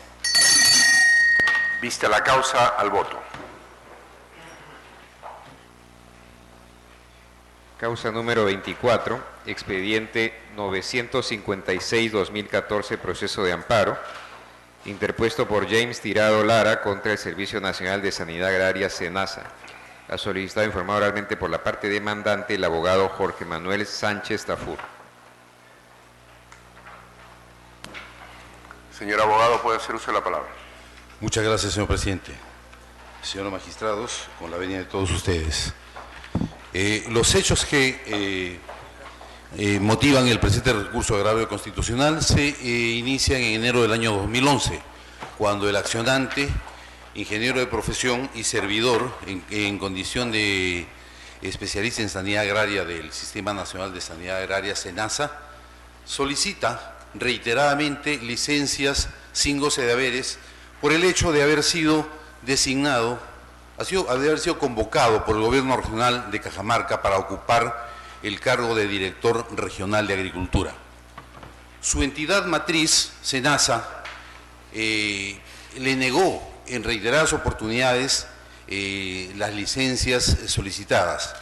Vista la causa, al voto. Causa número 24, expediente 956-2014, proceso de amparo, interpuesto por James Tirado Lara contra el Servicio Nacional de Sanidad Agraria, SENASA. Ha solicitado informar oralmente por la parte demandante el abogado Jorge Manuel Sánchez Tafur. Señor abogado, puede hacer uso de la palabra. Muchas gracias, señor presidente. Señores magistrados, con la venia de todos ustedes. Los hechos que motivan el presente recurso de agravio constitucional se inician en enero del año 2011, cuando el accionante, ingeniero de profesión y servidor en condición de especialista en sanidad agraria del Sistema Nacional de Sanidad Agraria, SENASA, solicita reiteradamente licencias sin goce de haberes por el hecho de haber sido designado, de haber sido convocado por el Gobierno Regional de Cajamarca para ocupar el cargo de Director Regional de Agricultura. Su entidad matriz, SENASA, le negó en reiteradas oportunidades las licencias solicitadas.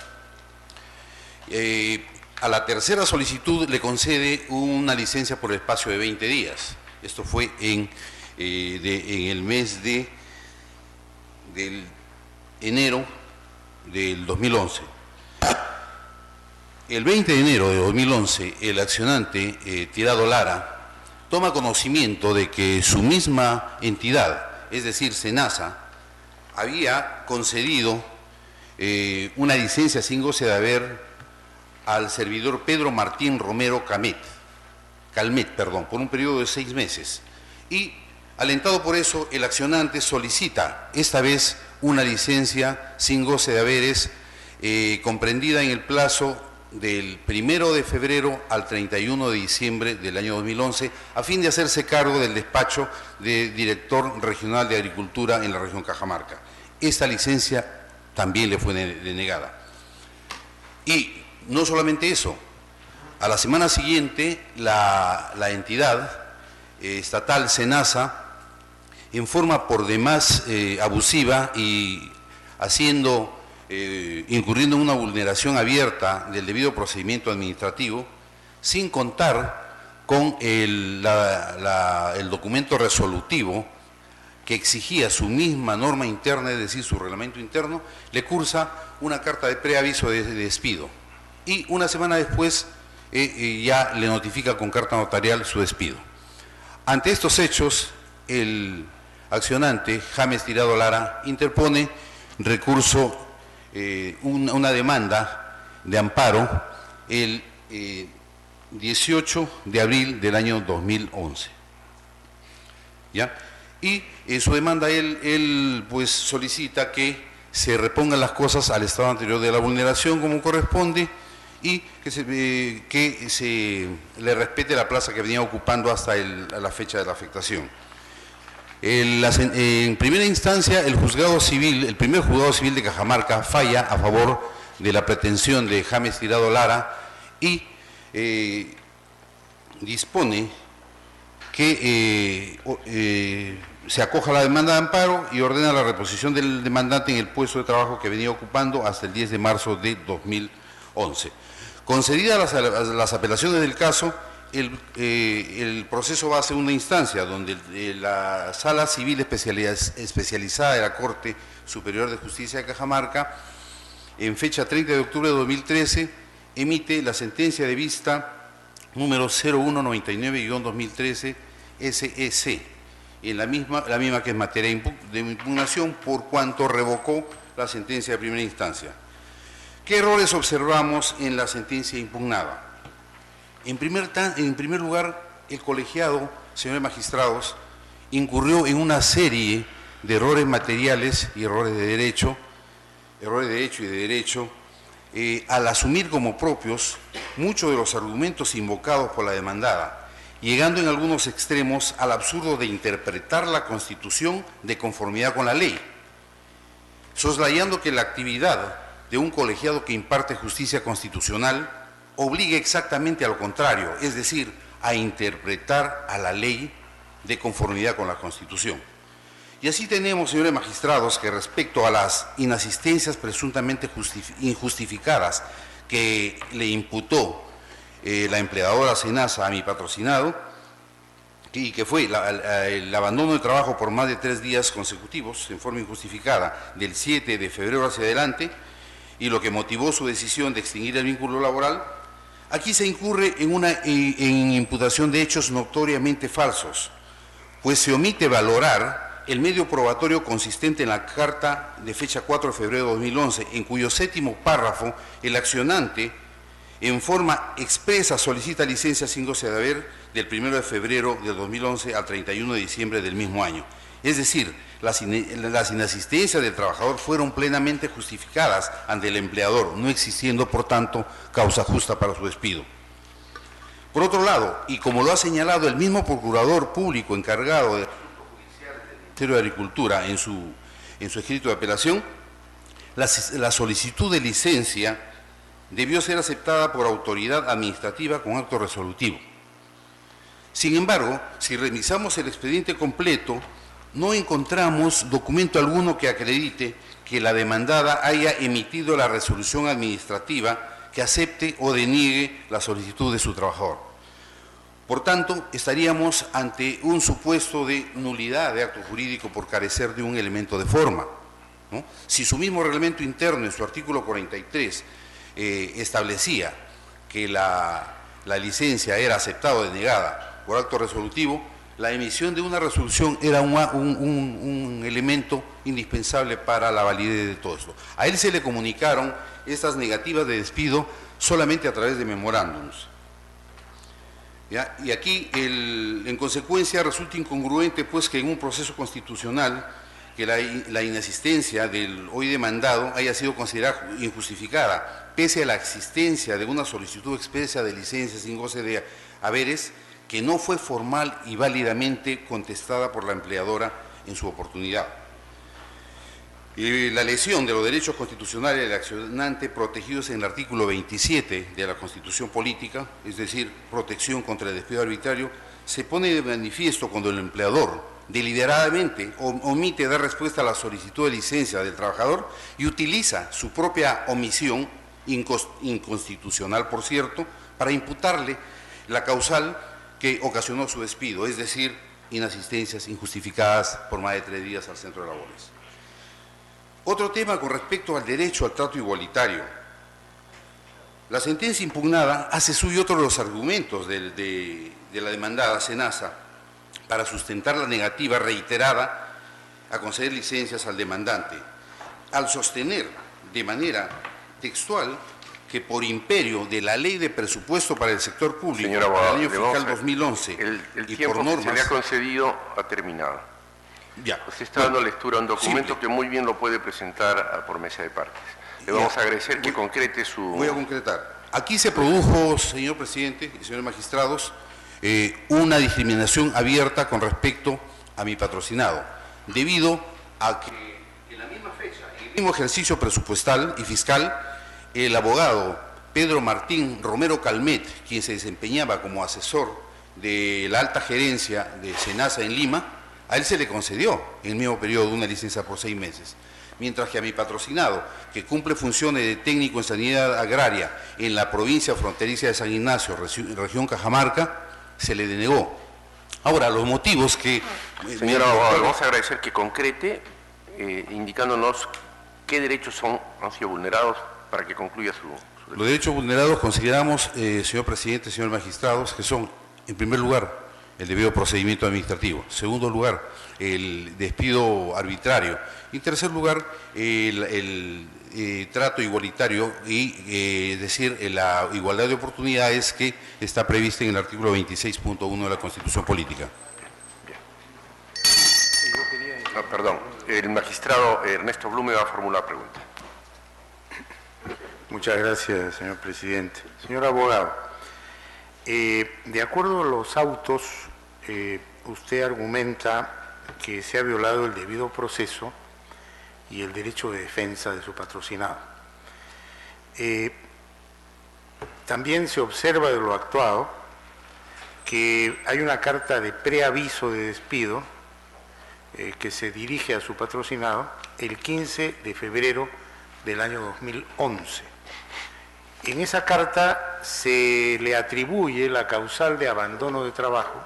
A la tercera solicitud le concede una licencia por espacio de 20 días. Esto fue en el mes de enero del 2011. El 20 de enero de 2011, el accionante Tirado Lara toma conocimiento de que su misma entidad, es decir, SENASA, había concedido una licencia sin goce de haber al servidor Pedro Martín Romero Calmet, por un periodo de 6 meses. Y, alentado por eso, el accionante solicita esta vez una licencia sin goce de haberes comprendida en el plazo del 1 de febrero al 31 de diciembre del año 2011, a fin de hacerse cargo del despacho de Director Regional de Agricultura en la región Cajamarca. Esta licencia también le fue denegada. Y no solamente eso, a la semana siguiente la entidad estatal SENASA, en forma por demás abusiva y incurriendo en una vulneración abierta del debido procedimiento administrativo, sin contar con el documento resolutivo que exigía su misma norma interna, es decir, su reglamento interno, le cursa una carta de preaviso de despido. Y una semana después ya le notifica con carta notarial su despido. Ante estos hechos, el accionante, James Tirado Lara, interpone recurso, una demanda de amparo el 18 de abril del año 2011. ¿Ya? Y en su demanda él pues solicita que se repongan las cosas al estado anterior de la vulneración como corresponde y que se le respete la plaza que venía ocupando hasta la fecha de la afectación. En primera instancia, el primer juzgado civil de Cajamarca falla a favor de la pretensión de James Tirado Lara y dispone que se acoja a la demanda de amparo y ordena la reposición del demandante en el puesto de trabajo que venía ocupando hasta el 10 de marzo de 2011. Concedidas las apelaciones del caso, el proceso va a segunda instancia, donde la Sala Civil Especializada de la Corte Superior de Justicia de Cajamarca, en fecha 30 de octubre de 2013, emite la sentencia de vista número 0199-2013 SEC, en la misma que es materia de impugnación, por cuanto revocó la sentencia de primera instancia. ¿Qué errores observamos en la sentencia impugnada? En primer lugar, el colegiado, señores magistrados, incurrió en una serie de errores materiales y errores de hecho y de derecho, al asumir como propios muchos de los argumentos invocados por la demandada, llegando en algunos extremos al absurdo de interpretar la Constitución de conformidad con la ley, soslayando que la actividad de un colegiado que imparte justicia constitucional obliga exactamente a lo contrario, es decir, a interpretar a la ley de conformidad con la Constitución. Y así tenemos, señores magistrados, que respecto a las inasistencias presuntamente injustificadas que le imputó la empleadora Senasa a mi patrocinado, y que fue el abandono de trabajo por más de 3 días consecutivos en forma injustificada del 7 de febrero hacia adelante, y lo que motivó su decisión de extinguir el vínculo laboral, aquí se incurre en imputación de hechos notoriamente falsos, pues se omite valorar el medio probatorio consistente en la carta de fecha 4 de febrero de 2011, en cuyo 7º párrafo el accionante en forma expresa solicita licencia sin goce de haber del 1 de febrero de 2011 al 31 de diciembre del mismo año. Es decir, las inasistencias del trabajador fueron plenamente justificadas ante el empleador, no existiendo, por tanto, causa justa para su despido. Por otro lado, y como lo ha señalado el mismo procurador público encargado de asuntos judiciales del Ministerio de Agricultura en su escrito de apelación, la solicitud de licencia debió ser aceptada por autoridad administrativa con acto resolutivo. Sin embargo, si revisamos el expediente completo, no encontramos documento alguno que acredite que la demandada haya emitido la resolución administrativa que acepte o deniegue la solicitud de su trabajador. Por tanto, estaríamos ante un supuesto de nulidad de acto jurídico por carecer de un elemento de forma, ¿no? Si su mismo reglamento interno, en su artículo 43, establecía que la licencia era aceptada o denegada por acto resolutivo, la emisión de una resolución era un elemento indispensable para la validez de todo esto. A él se le comunicaron estas negativas de despido solamente a través de memorándums. ¿Ya? Y aquí, en consecuencia, resulta incongruente pues que en un proceso constitucional que la inasistencia del hoy demandado haya sido considerada injustificada, pese a la existencia de una solicitud expresa de licencia sin goce de haberes, que no fue formal y válidamente contestada por la empleadora en su oportunidad. La lesión de los derechos constitucionales del accionante protegidos en el artículo 27 de la Constitución Política, es decir, protección contra el despido arbitrario, se pone de manifiesto cuando el empleador deliberadamente omite dar respuesta a la solicitud de licencia del trabajador y utiliza su propia omisión, inconstitucional por cierto, para imputarle la causal que ocasionó su despido, es decir, inasistencias injustificadas por más de 3 días al centro de labores. Otro tema con respecto al derecho al trato igualitario. La sentencia impugnada hace suyo otro de los argumentos de la demandada Senasa para sustentar la negativa reiterada a conceder licencias al demandante, al sostener de manera textual que por imperio de la Ley de Presupuesto para el Sector Público, Señor abogado, para el año fiscal 2011, el y tiempo por normas... que se le ha concedido ha terminado. Ya. Usted está dando lectura a un documento simple, que muy bien lo puede presentar por mesa de partes. Le vamos a agradecer que concrete su... Voy a concretar. Aquí se produjo, señor presidente y señores magistrados, una discriminación abierta con respecto a mi patrocinado, debido a que en la misma fecha, en el mismo ejercicio presupuestal y fiscal, el abogado Pedro Martín Romero Calmet, quien se desempeñaba como asesor de la alta gerencia de Senasa en Lima, a él se le concedió en el mismo periodo una licencia por 6 meses. mientras que a mi patrocinado, que cumple funciones de técnico en sanidad agraria en la provincia fronteriza de San Ignacio, región Cajamarca, se le denegó. Ahora, los motivos que... Señor abogado, vamos a agradecer que concrete, indicándonos qué derechos han sido vulnerados para que concluya su... Los derechos vulnerados consideramos, señor presidente, señor magistrados, que son, en primer lugar, el debido procedimiento administrativo. En segundo lugar, el despido arbitrario. En tercer lugar, el trato igualitario y, es decir, la igualdad de oportunidades que está prevista en el artículo 26.1 de la Constitución Política. Perdón, el magistrado Ernesto Blume va a formular pregunta. Muchas gracias, señor presidente. Señor abogado, de acuerdo a los autos, usted argumenta que se ha violado el debido proceso y el derecho de defensa de su patrocinado. También se observa de lo actuado que hay una carta de preaviso de despido que se dirige a su patrocinado el 15 de febrero del año 2011. En esa carta se le atribuye la causal de abandono de trabajo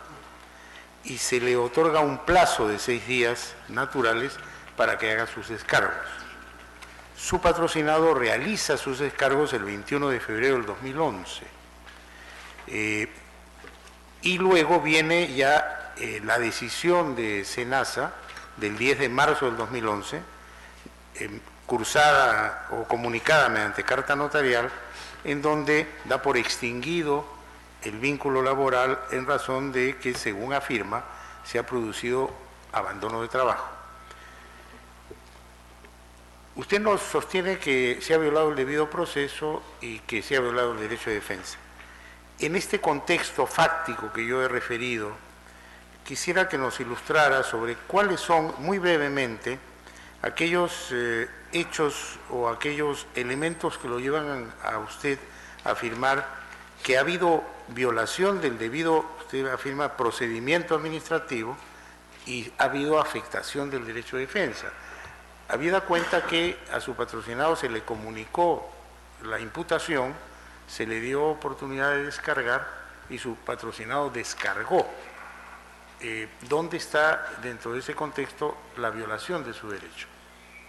y se le otorga un plazo de 6 días naturales para que haga sus descargos. Su patrocinado realiza sus descargos el 21 de febrero del 2011. Y luego viene ya la decisión de SENASA del 10 de marzo del 2011, cursada o comunicada mediante carta notarial, en donde da por extinguido el vínculo laboral en razón de que, según afirma, se ha producido abandono de trabajo. Usted nos sostiene que se ha violado el debido proceso y que se ha violado el derecho de defensa. En este contexto fáctico que yo he referido, quisiera que nos ilustrara sobre cuáles son, muy brevemente, aquellos hechos o aquellos elementos que lo llevan a usted a afirmar que ha habido violación del debido, usted afirma, procedimiento administrativo y ha habido afectación del derecho de defensa. Habida cuenta que a su patrocinado se le comunicó la imputación, se le dio oportunidad de descargar y su patrocinado descargó. ¿Dónde está dentro de ese contexto la violación de su derecho?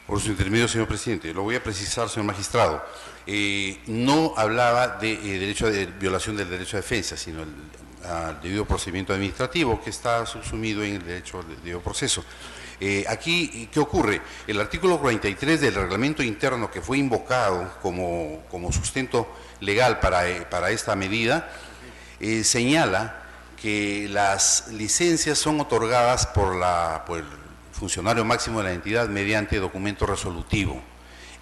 Por su intermedio, señor presidente, lo voy a precisar, señor magistrado. No hablaba de derecho de violación del derecho de defensa, sino al debido procedimiento administrativo que está subsumido en el derecho al debido proceso. Aquí, ¿qué ocurre? El artículo 43 del reglamento interno que fue invocado como sustento legal para esta medida, señala que las licencias son otorgadas por el funcionario máximo de la entidad mediante documento resolutivo.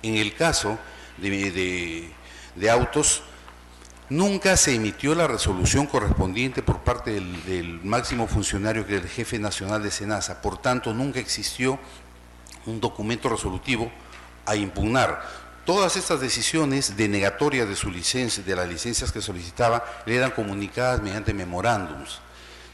En el caso de autos, nunca se emitió la resolución correspondiente por parte del máximo funcionario, que es el jefe nacional de SENASA. Por tanto, nunca existió un documento resolutivo a impugnar. Todas estas decisiones denegatorias de su licencia, de las licencias que solicitaba, le eran comunicadas mediante memorándums,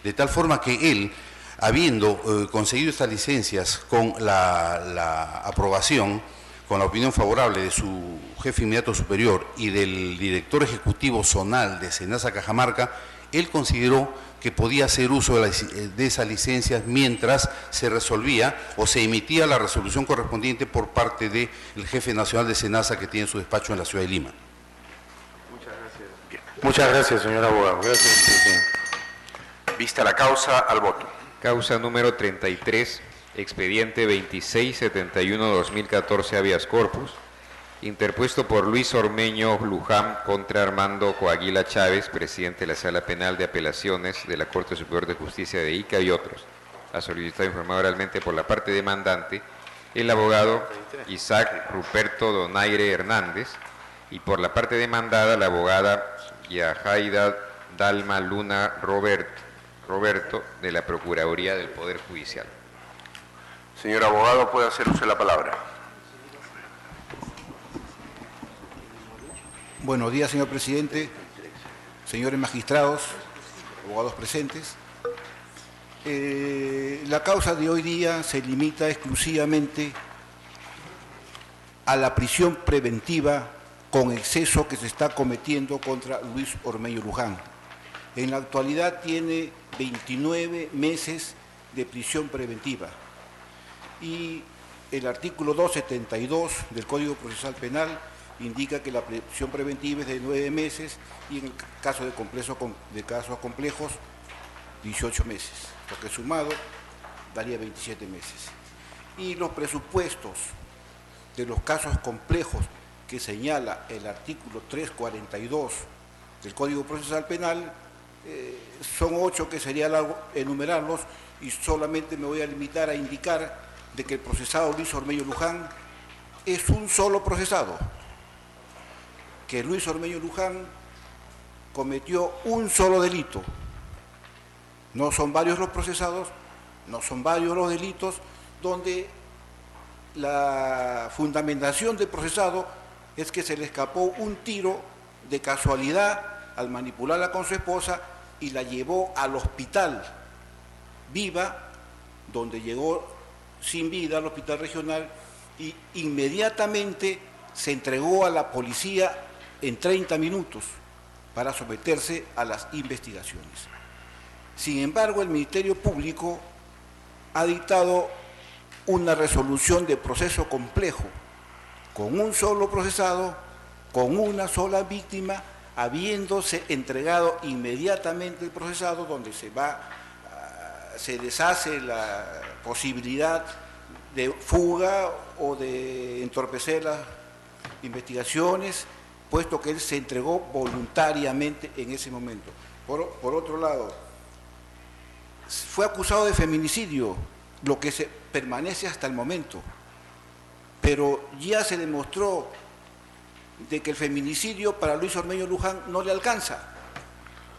de tal forma que él, habiendo conseguido estas licencias con la aprobación, con la opinión favorable de su jefe inmediato superior y del director ejecutivo zonal de SENASA Cajamarca, él consideró que podía hacer uso de esas licencias mientras se resolvía o se emitía la resolución correspondiente por parte del jefe nacional de SENASA, que tiene su despacho en la ciudad de Lima. Muchas gracias. Bien. Muchas gracias, señor abogado. Gracias, presidente. Vista la causa, al voto. Causa número 33, expediente 2671-2014 habeas corpus, interpuesto por Luis Ormeño Luján contra Armando Coaguila Chávez, presidente de la Sala Penal de Apelaciones de la Corte Superior de Justicia de Ica y otros. Ha solicitado informado oralmente por la parte demandante el abogado Isaac Ruperto Donaire Hernández y por la parte demandada la abogada Yajaida Dalma Luna Roberto de la Procuraduría del Poder Judicial. Señor abogado, puede hacer uso de la palabra. Buenos días, señor presidente, señores magistrados, abogados presentes. La causa de hoy día se limita exclusivamente a la prisión preventiva con exceso que se está cometiendo contra Luis Ormeño Luján. En la actualidad tiene 29 meses de prisión preventiva y el artículo 272 del Código Procesal Penal indica que la prisión preventiva es de 9 meses y en el caso de casos complejos 18 meses, lo que sumado daría 27 meses. Y los presupuestos de los casos complejos que señala el artículo 342 del Código Procesal Penal son 8 que sería largo enumerarlos y solamente me voy a limitar a indicar de que el procesado Luis Ormeño Luján es un solo procesado, que Luis Ormeño Luján cometió un solo delito. No son varios los procesados, no son varios los delitos, donde la fundamentación del procesado es que se le escapó un tiro de casualidad al manipularla con su esposa y la llevó al hospital viva, donde llegó sin vida al hospital regional y inmediatamente se entregó a la policía en 30 minutos para someterse a las investigaciones. Sin embargo, el Ministerio Público ha dictado una resolución de proceso complejo, con un solo procesado, con una sola víctima, habiéndose entregado inmediatamente el procesado, donde se deshace la posibilidad de fuga o de entorpecer las investigaciones, puesto que él se entregó voluntariamente en ese momento. Por otro lado, fue acusado de feminicidio, lo que permanece hasta el momento, pero ya se demostró de que el feminicidio para Luis Ormeño Luján no le alcanza,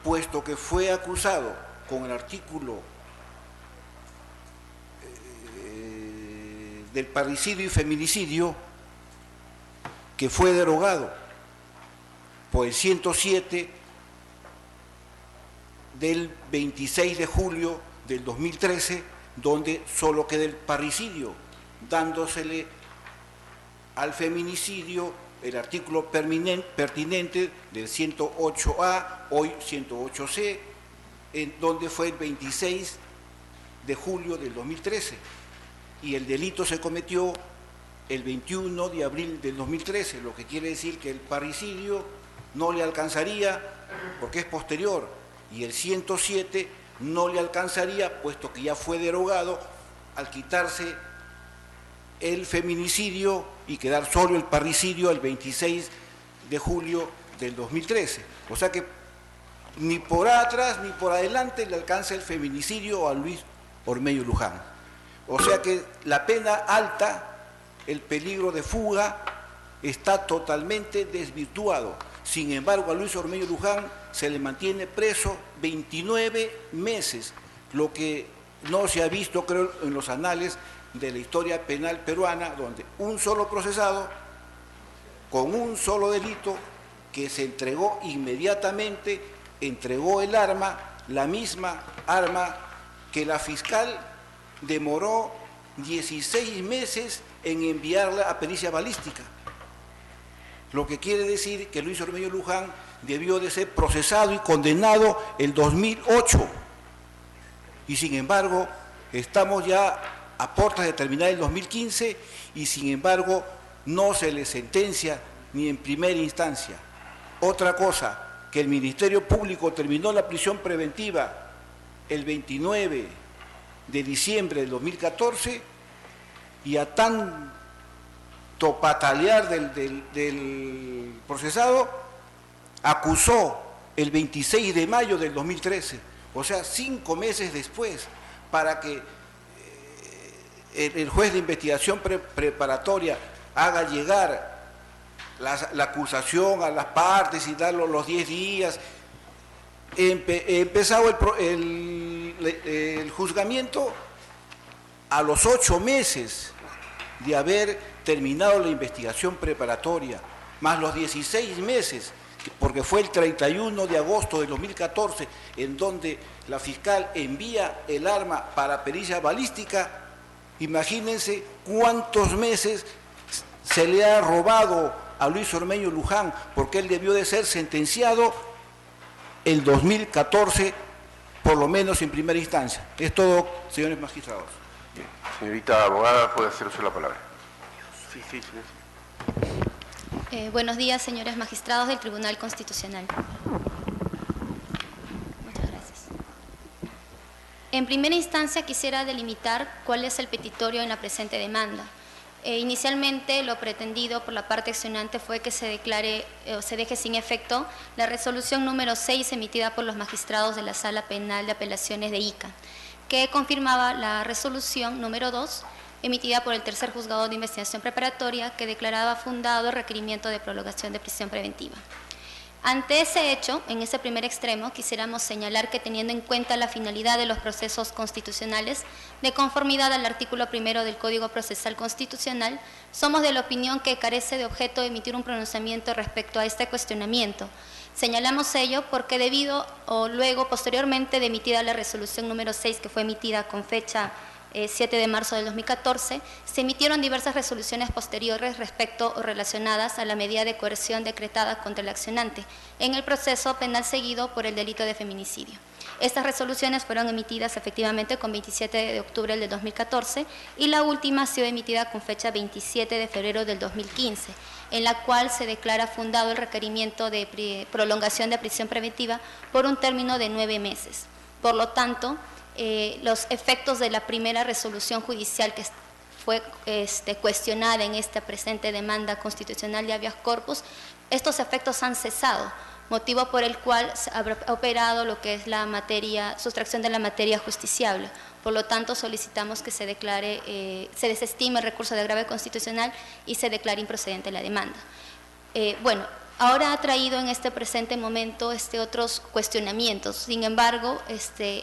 puesto que fue acusado con el artículo del parricidio y feminicidio, que fue derogado por el 107 del 26 de julio del 2013, donde solo queda el parricidio, dándosele al feminicidio el artículo pertinente del 108A, hoy 108C, en donde fue el 26 de julio del 2013, y el delito se cometió el 21 de abril del 2013, lo que quiere decir que el parricidio no le alcanzaría porque es posterior, y el 107 no le alcanzaría, puesto que ya fue derogado al quitarse el feminicidio y quedar solo el parricidio el 26 de julio del 2013. O sea que ni por atrás ni por adelante le alcanza el feminicidio a Luis Ormeño Luján. O sea que la pena alta, el peligro de fuga, está totalmente desvirtuado. Sin embargo, a Luis Ormeño Luján se le mantiene preso 29 meses, lo que no se ha visto, creo, en los anales de la historia penal peruana, donde un solo procesado, con un solo delito, que se entregó inmediatamente, entregó el arma, la misma arma que la fiscal demoró 16 meses en enviarla a pericia balística. Lo que quiere decir que Luis Ormeño Luján debió de ser procesado y condenado el 2008. Y sin embargo, estamos ya a puertas de terminar el 2015 y sin embargo no se le sentencia ni en primera instancia. Otra cosa, que el Ministerio Público terminó la prisión preventiva el 29 de diciembre del 2014 y a tanto patalear del procesado, acusó el 26 de mayo del 2013, o sea, 5 meses después, para que el juez de investigación preparatoria haga llegar la acusación a las partes y darlo los 10 días. Empezado el juzgamiento a los 8 meses de haber terminado la investigación preparatoria, más los 16 meses, porque fue el 31 de agosto de 2014, en donde la fiscal envía el arma para pericia balística. Imagínense cuántos meses se le ha robado a Luis Ormeño Luján, porque él debió de ser sentenciado el 2014, por lo menos en primera instancia. Es todo, señores magistrados. Bien. Señorita abogada, puede hacer uso de la palabra. Sí. Buenos días, señores magistrados del Tribunal Constitucional. Muchas gracias. En primera instancia, quisiera delimitar cuál es el petitorio en la presente demanda. Inicialmente, lo pretendido por la parte accionante fue que se declare o se deje sin efecto la resolución número 6 emitida por los magistrados de la Sala Penal de Apelaciones de Ica, que confirmaba la resolución número 2 emitida por el Tercer Juzgado de Investigación Preparatoria, que declaraba fundado el requerimiento de prolongación de prisión preventiva. Ante ese hecho, en ese primer extremo, quisiéramos señalar que, teniendo en cuenta la finalidad de los procesos constitucionales, de conformidad al artículo 1 del Código Procesal Constitucional, somos de la opinión que carece de objeto emitir un pronunciamiento respecto a este cuestionamiento. Señalamos ello porque debido o luego, posteriormente de emitida la resolución número 6, que fue emitida con fecha 7 de marzo del 2014, se emitieron diversas resoluciones posteriores respecto o relacionadas a la medida de coerción decretada contra el accionante en el proceso penal seguido por el delito de feminicidio. Estas resoluciones fueron emitidas efectivamente con 27 de octubre del 2014 y la última ha sido emitida con fecha 27 de febrero del 2015, en la cual se declara fundado el requerimiento de prolongación de prisión preventiva por un término de 9 meses. Por lo tanto, los efectos de la primera resolución judicial que fue cuestionada en esta presente demanda constitucional de habeas corpus, estos efectos han cesado, motivo por el cual se ha operado lo que es la materia, sustracción de la materia justiciable. Por lo tanto, solicitamos que se declare, se desestime el recurso de agravio constitucional y se declare improcedente la demanda. Ahora ha traído en este presente momento otros cuestionamientos. Sin embargo,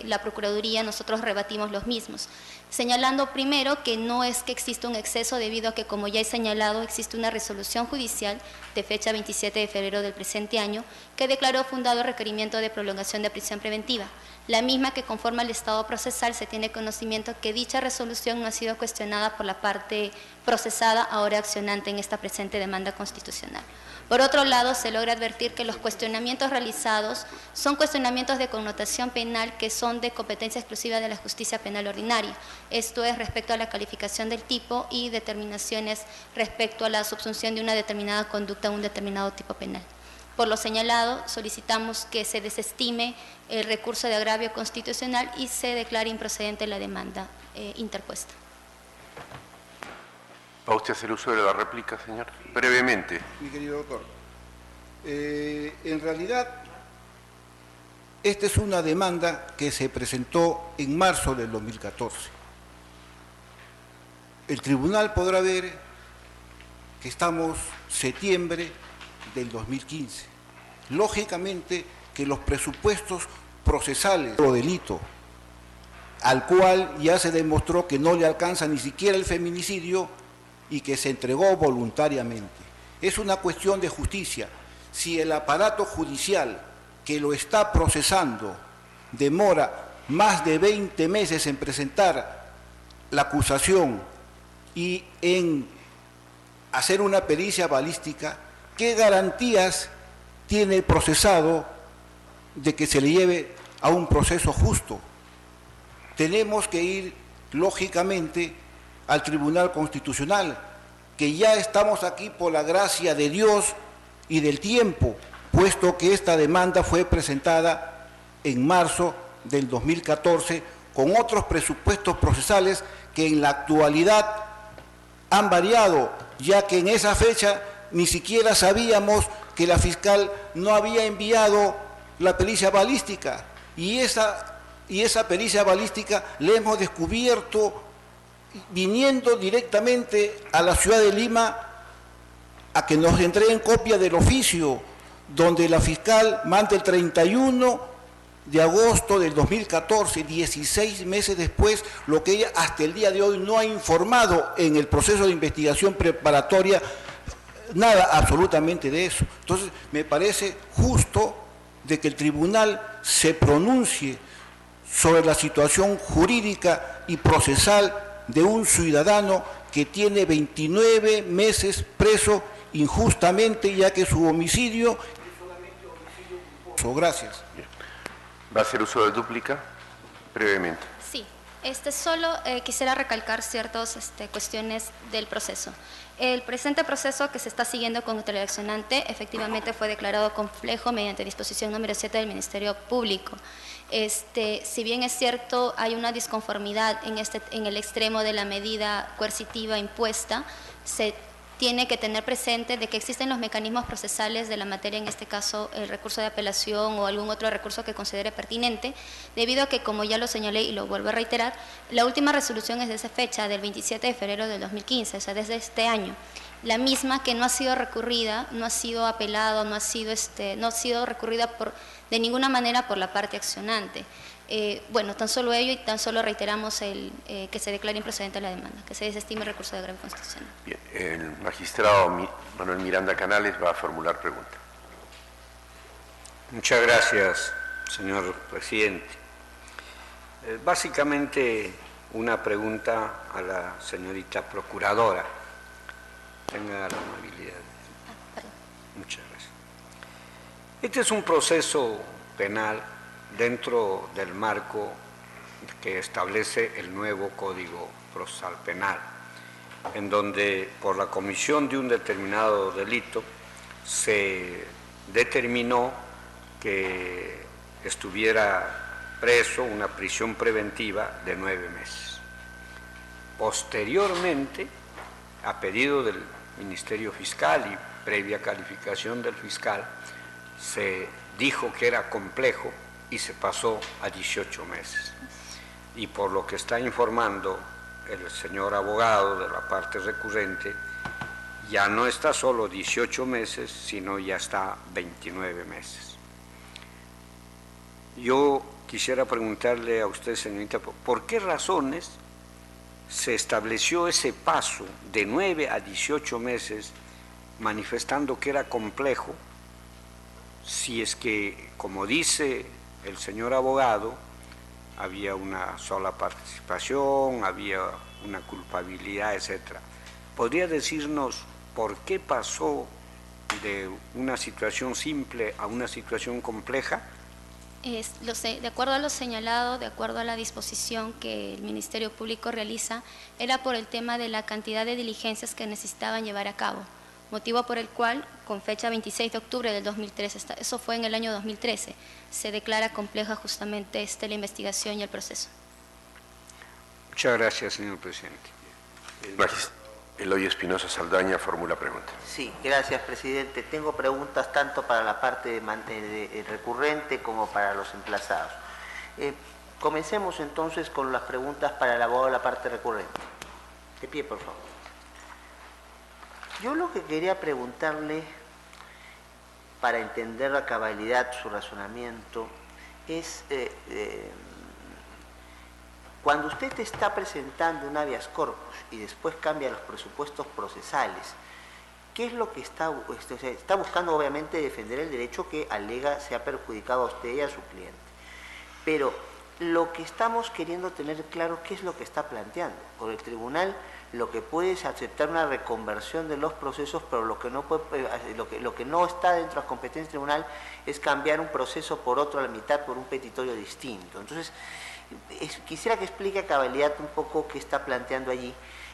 la Procuraduría, nosotros rebatimos los mismos, señalando primero que no es que exista un exceso, debido a que, como ya he señalado, existe una resolución judicial de fecha 27 de febrero del presente año que declaró fundado el requerimiento de prolongación de prisión preventiva. La misma que, conforme al estado procesal, se tiene conocimiento que dicha resolución no ha sido cuestionada por la parte procesada, ahora accionante en esta presente demanda constitucional. Por otro lado, se logra advertir que los cuestionamientos realizados son cuestionamientos de connotación penal que son de competencia exclusiva de la justicia penal ordinaria. Esto es respecto a la calificación del tipo y determinaciones respecto a la subsunción de una determinada conducta a un determinado tipo penal. Por lo señalado, solicitamos que se desestime el recurso de agravio constitucional y se declare improcedente la demanda interpuesta. ¿Va usted a hacer uso de la réplica, señor? Brevemente. Mi querido doctor, en realidad, esta es una demanda que se presentó en marzo del 2014. El tribunal podrá ver que estamos septiembre del 2015. Lógicamente que los presupuestos procesales por delito, al cual ya se demostró que no le alcanza ni siquiera el feminicidio y que se entregó voluntariamente. Es una cuestión de justicia. Si el aparato judicial que lo está procesando demora más de 20 meses en presentar la acusación y en hacer una pericia balística, ¿qué garantías tiene el procesado de que se le lleve a un proceso justo? Tenemos que ir, lógicamente, al Tribunal Constitucional, que ya estamos aquí por la gracia de Dios y del tiempo, puesto que esta demanda fue presentada en marzo del 2014 con otros presupuestos procesales que en la actualidad han variado, ya que en esa fecha ni siquiera sabíamos que la fiscal no había enviado la pericia balística, y esa pericia balística la hemos descubierto viniendo directamente a la ciudad de Lima a que nos entreguen copia del oficio, donde la fiscal manda el 31 de agosto del 2014, 16 meses después, lo que ella hasta el día de hoy no ha informado en el proceso de investigación preparatoria, nada absolutamente de eso. Entonces, me parece justo de que el tribunal se pronuncie sobre la situación jurídica y procesal de un ciudadano que tiene 29 meses preso injustamente, ya que su homicidio es solamente homicidio culposo. Gracias. ¿Va a hacer uso de dúplica? Brevemente. Sí, solo quisiera recalcar ciertas cuestiones del proceso. El presente proceso que se está siguiendo con el accionante efectivamente fue declarado complejo mediante disposición número 7 del Ministerio Público. Si bien es cierto, hay una disconformidad en el extremo de la medida coercitiva impuesta, se tiene que tener presente de que existen los mecanismos procesales de la materia, en este caso el recurso de apelación o algún otro recurso que considere pertinente, debido a que, como ya lo señalé y lo vuelvo a reiterar, la última resolución es de esa fecha, del 27 de febrero del 2015, o sea, desde este año. La misma que no ha sido recurrida, no ha sido apelado, no ha sido recurrida de ninguna manera por la parte accionante. Bueno, tan solo ello, y tan solo reiteramos que se declare improcedente la demanda, que se desestime el recurso de agravio constitucional. Bien, el magistrado Manuel Miranda Canales va a formular pregunta. Muchas gracias, señor presidente. Básicamente, una pregunta a la señorita procuradora. Tenga la amabilidad. Muchas gracias. Este es un proceso penal dentro del marco que establece el nuevo Código Procesal Penal, en donde por la comisión de un determinado delito se determinó que estuviera preso, una prisión preventiva de 9 meses. Posteriormente, a pedido del Ministerio Fiscal y previa calificación del fiscal, se dijo que era complejo y se pasó a 18 meses. Y por lo que está informando el señor abogado de la parte recurrente, ya no está solo 18 meses, sino ya está 29 meses. Yo quisiera preguntarle a usted, señorita, ¿por qué razones se estableció ese paso de 9 a 18 meses, manifestando que era complejo, si es que, como dice el señor abogado, había una sola participación, había una culpabilidad, etcétera? ¿Podría decirnos por qué pasó de una situación simple a una situación compleja? De acuerdo a lo señalado, de acuerdo a la disposición que el Ministerio Público realiza, era por el tema de la cantidad de diligencias que necesitaban llevar a cabo, motivo por el cual, con fecha 26 de octubre del 2013, eso fue en el año 2013, se declara compleja justamente la investigación y el proceso. Muchas gracias, señor presidente. Eloy Espinosa Saldaña formula pregunta. Sí, gracias, presidente. Tengo preguntas tanto para la parte de recurrente como para los emplazados. Comencemos entonces con las preguntas para el abogado de la parte recurrente. De pie, por favor. Yo lo que quería preguntarle, para entender la cabalidad, su razonamiento, es cuando usted está presentando un habeas corpus y después cambia los presupuestos procesales, ¿qué es lo que está buscando? Obviamente defender el derecho que alega se ha perjudicado a usted y a su cliente. Pero lo que estamos queriendo tener claro, ¿qué es lo que está planteando? Por el tribunal lo que puede es aceptar una reconversión de los procesos, pero lo que no está dentro de las competencias del tribunal es cambiar un proceso por otro a la mitad por un petitorio distinto. Entonces, quisiera que explique a cabalidad un poco qué está planteando allí.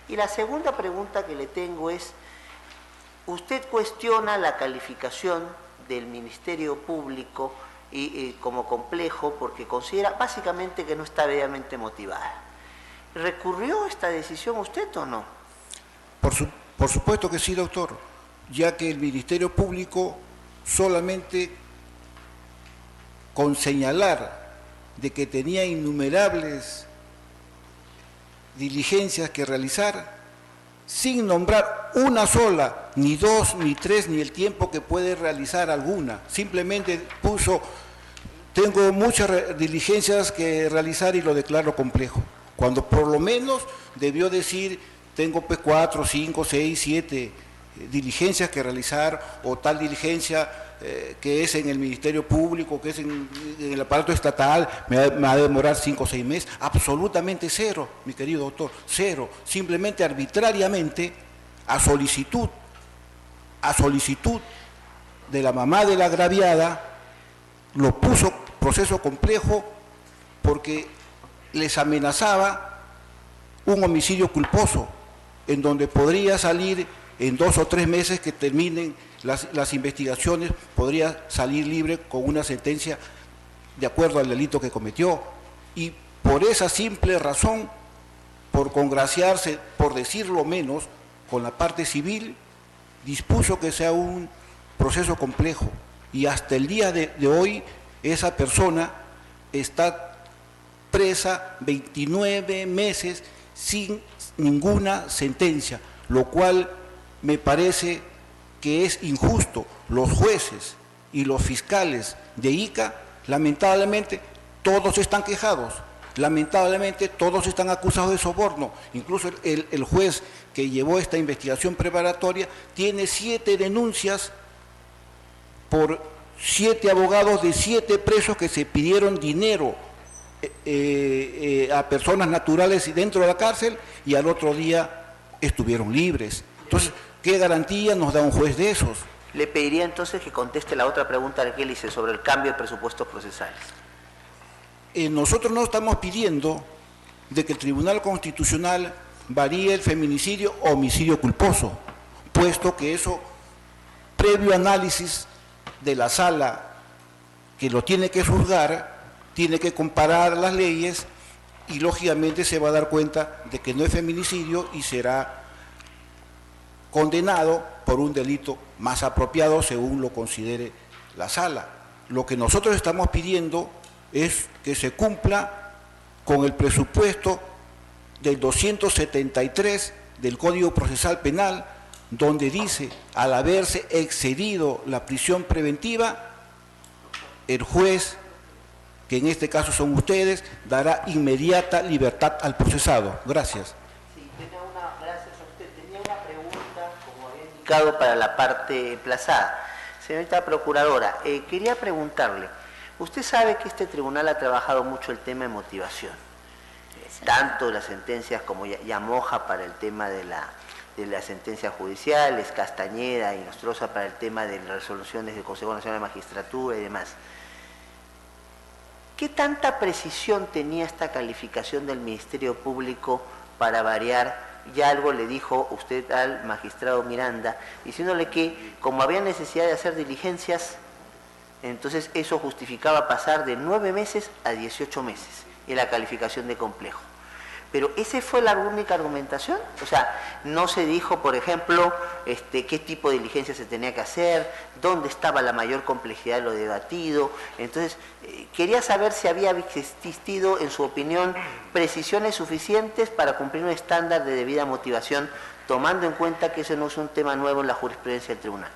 Y la segunda pregunta que le tengo es, usted cuestiona la calificación del Ministerio Público como complejo porque considera básicamente que no está debidamente motivada. ¿Recurrió esta decisión usted o no? Por supuesto que sí, doctor, ya que el Ministerio Público solamente con señalar de que tenía innumerables diligencias que realizar, sin nombrar una sola, ni dos, ni tres, ni el tiempo que puede realizar alguna. Simplemente puso, tengo muchas diligencias que realizar y lo declaro complejo. Cuando por lo menos debió decir, tengo 4, 5, 6, 7 diligencias que realizar o tal diligencia que es en el Ministerio Público, que es en el aparato estatal, me va a demorar 5 o 6 meses. Absolutamente cero, mi querido doctor, cero. Simplemente arbitrariamente, a solicitud de la mamá de la agraviada, lo puso proceso complejo porque les amenazaba un homicidio culposo, en donde podría salir en 2 o 3 meses que terminen las investigaciones, podría salir libre con una sentencia de acuerdo al delito que cometió. Y por esa simple razón, por congraciarse, por decirlo menos, con la parte civil, dispuso que sea un proceso complejo. Y hasta el día de hoy, esa persona está presa 29 meses sin ninguna sentencia, lo cual me parece que es injusto. Los jueces y los fiscales de Ica, lamentablemente, todos están quejados, lamentablemente todos están acusados de soborno. Incluso el juez que llevó esta investigación preparatoria tiene 7 denuncias por 7 abogados de 7 presos que se pidieron dinero a personas naturales dentro de la cárcel y al otro día estuvieron libres. Entonces, ¿qué garantía nos da un juez de esos? Le pediría entonces que conteste la otra pregunta que le hice sobre el cambio de presupuestos procesales. Nosotros no estamos pidiendo de que el Tribunal Constitucional varíe el feminicidio o homicidio culposo, puesto que eso, previo análisis de la sala que lo tiene que juzgar, tiene que comparar las leyes y lógicamente se va a dar cuenta de que no es feminicidio y será condenado por un delito más apropiado según lo considere la sala. Lo que nosotros estamos pidiendo es que se cumpla con el presupuesto del 273 del Código Procesal Penal, donde dice, al haberse excedido la prisión preventiva, el juez, que en este caso son ustedes, dará inmediata libertad al procesado. Gracias. Sí, gracias a usted. Tenía una pregunta, como había indicado, para la parte emplazada. Señorita Procuradora, quería preguntarle, usted sabe que este tribunal ha trabajado mucho el tema de motivación, tanto las sentencias como Yamoja para el tema de las sentencias judiciales, Castañeda y Nostroza para el tema de las resoluciones del Consejo Nacional de Magistratura y demás. ¿Qué tanta precisión tenía esta calificación del Ministerio Público para variar? Ya algo le dijo usted al magistrado Miranda, diciéndole que como había necesidad de hacer diligencias, entonces eso justificaba pasar de 9 meses a 18 meses en la calificación de complejo. Pero ¿esa fue la única argumentación? O sea, no se dijo, por ejemplo, qué tipo de diligencia se tenía que hacer, dónde estaba la mayor complejidad de lo debatido. Entonces, quería saber si había existido, en su opinión, precisiones suficientes para cumplir un estándar de debida motivación, tomando en cuenta que ese no es un tema nuevo en la jurisprudencia del tribunal.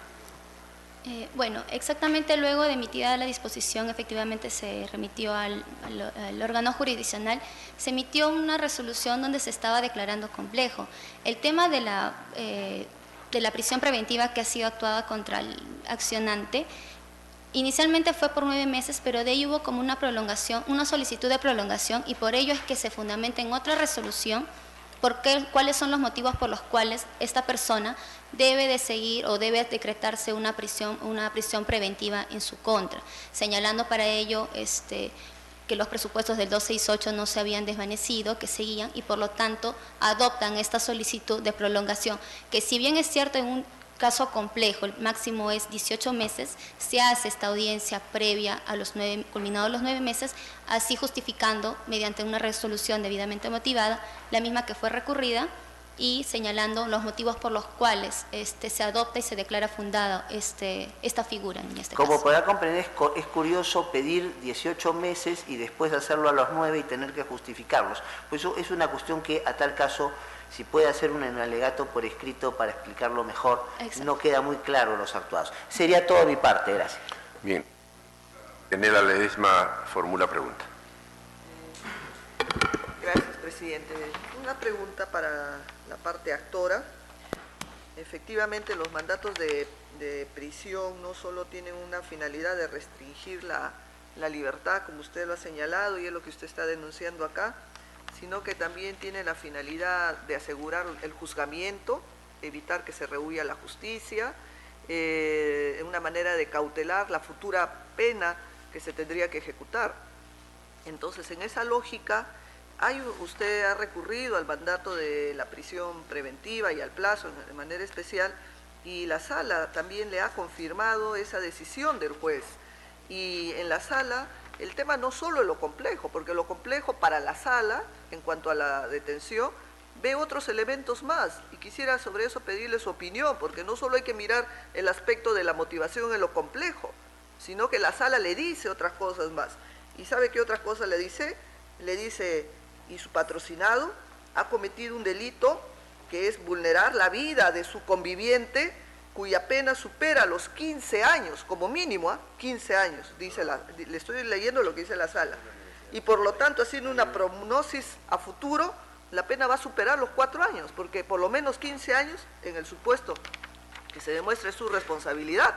Bueno, exactamente luego de emitida la disposición, efectivamente se remitió al órgano jurisdiccional, se emitió una resolución donde se estaba declarando complejo. El tema de la prisión preventiva que ha sido actuada contra el accionante, inicialmente fue por 9 meses, pero de ahí hubo como una prolongación, una solicitud de prolongación, y por ello es que se fundamenta en otra resolución cuáles son los motivos por los cuales esta persona debe de seguir o debe decretarse una prisión preventiva en su contra, señalando para ello que los presupuestos del 268 no se habían desvanecido, que seguían, y por lo tanto adoptan esta solicitud de prolongación, que si bien es cierto en un caso complejo, el máximo es 18 meses, se hace esta audiencia previa a culminados los 9 meses, así justificando mediante una resolución debidamente motivada, la misma que fue recurrida, y señalando los motivos por los cuales se adopta y se declara fundada esta figura en este caso. Como podrá comprender, es curioso pedir 18 meses y después hacerlo a los 9 y tener que justificarlos. Pues eso es una cuestión que, a tal caso, si puede hacer un alegato por escrito para explicarlo mejor, exacto, no queda muy claro los actuados. Sería todo de mi parte, gracias. Bien. Enela Ledesma formula pregunta. Gracias, presidente. Una pregunta para la parte actora. efectivamente los mandatos de prisión no solo tienen una finalidad de restringir la libertad, como usted lo ha señalado y es lo que usted está denunciando acá, sino que también tiene la finalidad de asegurar el juzgamiento, evitar que se rehuya la justicia, una manera de cautelar la futura pena que se tendría que ejecutar. Entonces, en esa lógica, usted ha recurrido al mandato de la prisión preventiva y al plazo de manera especial, y la sala también le ha confirmado esa decisión del juez. Y en la sala, el tema no solo es lo complejo, porque lo complejo para la sala, en cuanto a la detención, ve otros elementos más, y quisiera sobre eso pedirle su opinión, porque no solo hay que mirar el aspecto de la motivación en lo complejo, sino que la sala le dice otras cosas más. ¿Y sabe qué otras cosas le dice? Le dice, y su patrocinado ha cometido un delito que es vulnerar la vida de su conviviente, cuya pena supera los 15 años, como mínimo, 15 años, dice le estoy leyendo lo que dice la sala. Y por lo tanto, haciendo una prognosis a futuro, la pena va a superar los 4 años, porque por lo menos 15 años, en el supuesto que se demuestre su responsabilidad.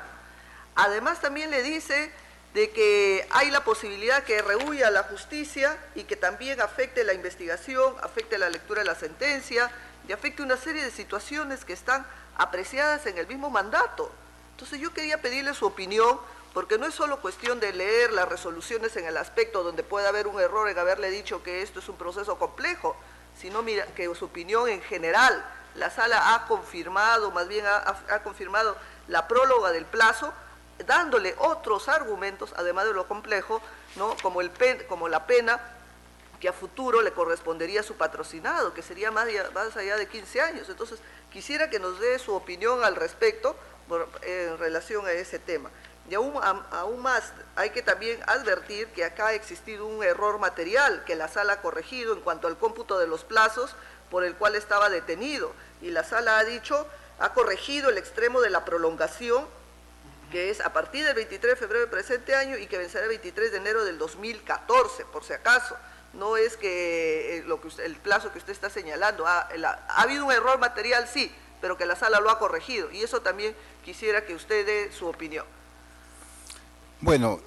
Además, también le dice de que hay la posibilidad que rehuya la justicia y que también afecte la investigación, afecte la lectura de la sentencia y afecte una serie de situaciones que están apreciadas en el mismo mandato. Entonces yo quería pedirle su opinión, porque no es solo cuestión de leer las resoluciones en el aspecto donde puede haber un error en haberle dicho que esto es un proceso complejo, sino mira, que su opinión en general. La sala ha confirmado, más bien ha confirmado la próloga del plazo, dándole otros argumentos, además de lo complejo, ¿no? como la pena que a futuro le correspondería a su patrocinado, que sería más allá de 15 años. Entonces, quisiera que nos dé su opinión al respecto en relación a ese tema. Y aún más, hay que también advertir que acá ha existido un error material que la sala ha corregido en cuanto al cómputo de los plazos por el cual estaba detenido. Y la sala ha corregido el extremo de la prolongación, que es a partir del 23 de febrero del presente año y que vencerá el 23 de enero del 2014, por si acaso. No es que el plazo que usted está señalando, ha habido un error material, sí, pero que la sala lo ha corregido, y eso también quisiera que usted dé su opinión. Bueno,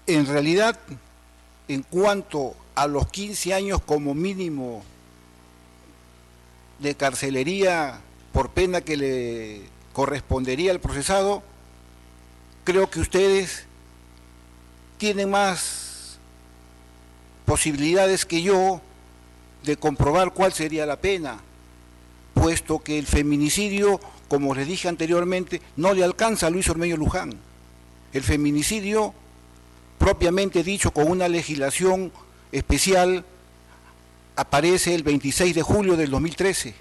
en realidad, en cuanto a los 15 años como mínimo de carcelería por pena que le correspondería al procesado, creo que ustedes tienen más posibilidades que yo de comprobar cuál sería la pena, puesto que el feminicidio, como les dije anteriormente, no le alcanza a Luis Ormeño Luján. El feminicidio, propiamente dicho, con una legislación especial, aparece el 26 de julio del 2013.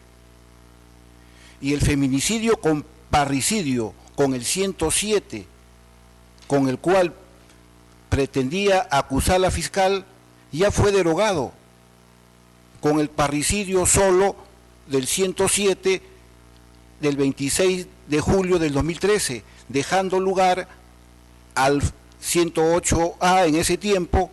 Y el feminicidio con parricidio, con el 107, con el cual pretendía acusar a la fiscal, ya fue derogado con el parricidio solo del 107 del 26 de julio del 2013, dejando lugar al 108A en ese tiempo,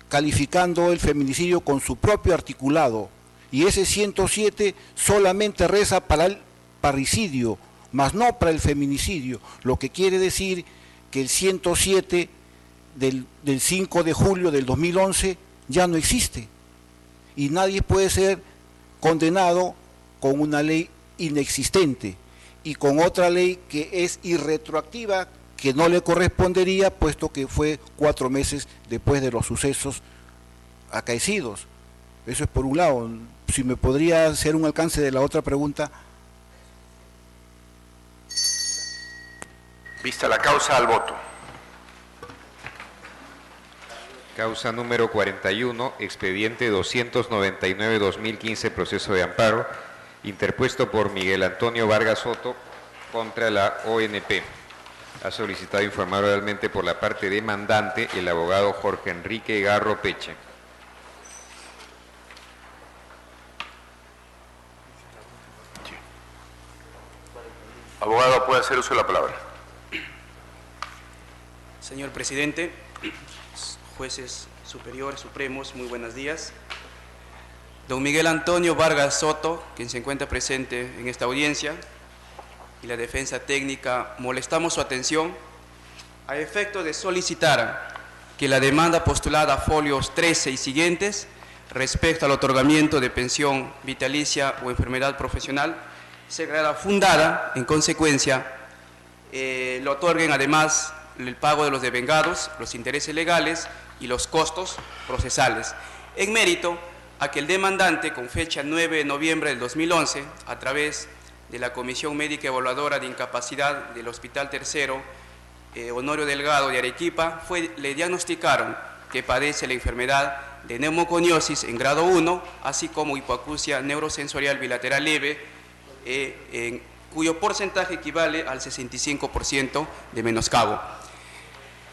calificando el feminicidio con su propio articulado, y ese 107 solamente reza para el parricidio, mas no para el feminicidio, lo que quiere decir que el 107 del 5 de julio del 2011 ya no existe, y nadie puede ser condenado con una ley inexistente y con otra ley que es irretroactiva, que no le correspondería, puesto que fue 4 meses después de los sucesos acaecidos. Eso es por un lado. Si me podría hacer un alcance de la otra pregunta. Vista la causa, al voto. Causa número 41, expediente 299-2015, proceso de amparo, interpuesto por Miguel Antonio Vargas Soto contra la ONP. Ha solicitado informar oralmente por la parte demandante el abogado Jorge Enrique Garro Peche. Abogado, puede hacer uso de la palabra. Señor presidente, jueces superiores, supremos, muy buenos días. don Miguel Antonio Vargas Soto, quien se encuentra presente en esta audiencia, y la defensa técnica, molestamos su atención a efecto de solicitar que la demanda postulada a folios 13 y siguientes respecto al otorgamiento de pensión vitalicia o enfermedad profesional se declara fundada. En consecuencia, le otorguen además el pago de los devengados, los intereses legales y los costos procesales, en mérito a que el demandante, con fecha 9 de noviembre del 2011, a través de la Comisión Médica Evaluadora de Incapacidad del Hospital Tercero Honorio Delgado de Arequipa, le diagnosticaron que padece la enfermedad de neumoconiosis en grado 1, así como hipoacusia neurosensorial bilateral leve, cuyo porcentaje equivale al 65% de menoscabo.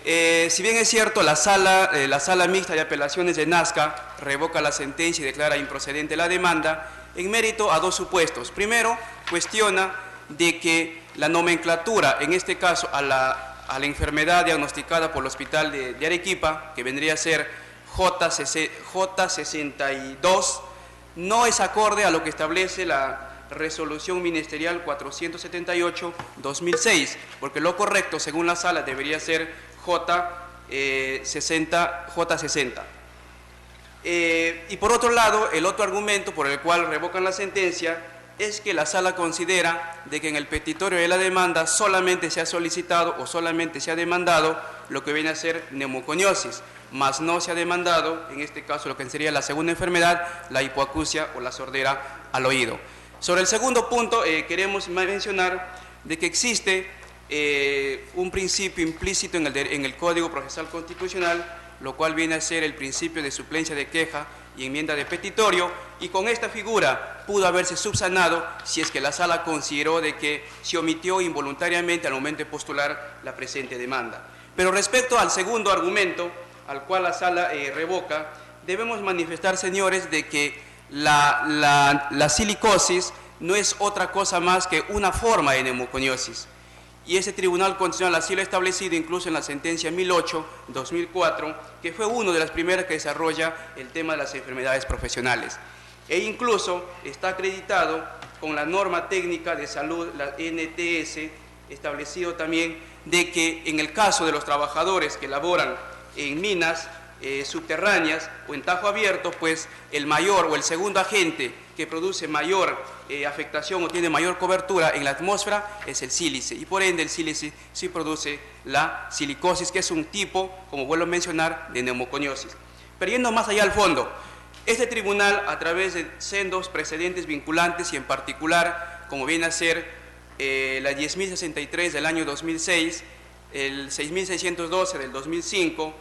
Si bien es cierto, la sala mixta de apelaciones de Nazca revoca la sentencia y declara improcedente la demanda en mérito a dos supuestos. Primero, cuestiona de que la nomenclatura, en este caso a la enfermedad diagnosticada por el Hospital de Arequipa, que vendría a ser J62, no es acorde a lo que establece la Resolución Ministerial 478-2006, porque lo correcto, según la sala, debería ser J60. Y por otro lado, el otro argumento por el cual revocan la sentencia es que la sala considera de que en el petitorio de la demanda solamente se ha solicitado o solamente se ha demandado lo que viene a ser neumoconiosis, mas no se ha demandado, en este caso, lo que sería la segunda enfermedad, la hipoacusia o la sordera al oído. Sobre el segundo punto, queremos mencionar de que existe un principio implícito en el Código Procesal Constitucional, lo cual viene a ser el principio de suplencia de queja y enmienda de petitorio, y con esta figura pudo haberse subsanado si es que la sala consideró de que se omitió involuntariamente al momento de postular la presente demanda. Pero respecto al segundo argumento, al cual la sala revoca, debemos manifestar, señores, de que la silicosis no es otra cosa más que una forma de neumoconiosis. Y ese Tribunal Constitucional así lo ha establecido incluso en la sentencia 1008-2004, que fue una de las primeras que desarrolla el tema de las enfermedades profesionales. E incluso está acreditado con la norma técnica de salud, la NTS, establecido también de que en el caso de los trabajadores que laboran en minas subterráneas o en tajo abierto, pues el mayor o el segundo agente que produce mayor afectación o tiene mayor cobertura en la atmósfera es el sílice, y por ende el sílice sí produce la silicosis, que es un tipo, como vuelvo a mencionar, de neumoconiosis. Pero yendo más allá al fondo, este tribunal, a través de sendos precedentes vinculantes y en particular, como viene a ser la 10.063 del año 2006, el 6.612 del 2005,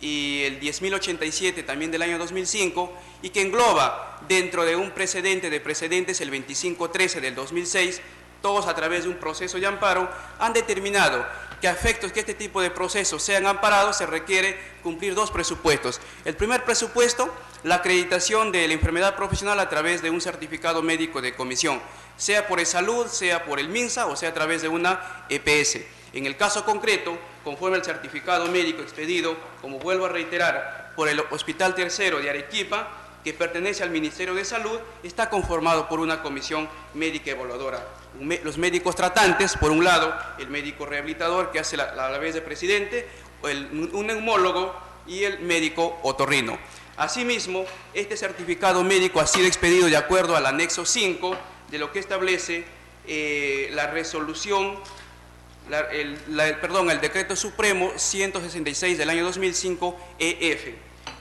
y el 10.087 también del año 2005, y que engloba dentro de un precedente de precedentes el 2513 del 2006, todos a través de un proceso de amparo, han determinado que a efectos que este tipo de procesos sean amparados se requiere cumplir dos presupuestos. El primer presupuesto, la acreditación de la enfermedad profesional a través de un certificado médico de comisión, sea por eSalud, sea por el MINSA o sea a través de una EPS. En el caso concreto, conforme al certificado médico expedido, como vuelvo a reiterar, por el Hospital Tercero de Arequipa, que pertenece al Ministerio de Salud, está conformado por una comisión médica evaluadora. Los médicos tratantes, por un lado, el médico rehabilitador que hace a la vez de presidente, un neumólogo y el médico otorrino. Asimismo, este certificado médico ha sido expedido de acuerdo al anexo 5 de lo que establece la resolución, el decreto supremo 166 del año 2005 EF,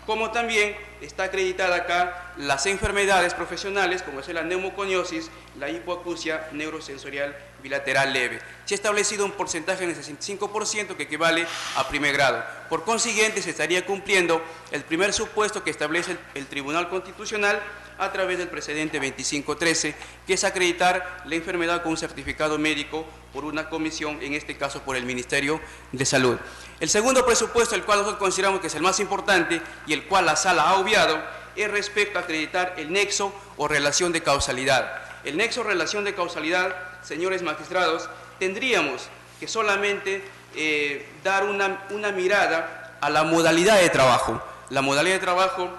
como también está acreditada acá las enfermedades profesionales como es la neumoconiosis, la hipoacusia neurosensorial bilateral leve. Se ha establecido un porcentaje del 65% que equivale a primer grado. Por consiguiente, se estaría cumpliendo el primer supuesto que establece el Tribunal Constitucional a través del precedente 2513, que es acreditar la enfermedad con un certificado médico por una comisión, en este caso por el Ministerio de Salud. El segundo presupuesto, el cual nosotros consideramos que es el más importante y el cual la sala ha obviado, es respecto a acreditar el nexo o relación de causalidad. El nexo o relación de causalidad, señores magistrados, tendríamos que solamente dar una mirada a la modalidad de trabajo. La modalidad de trabajo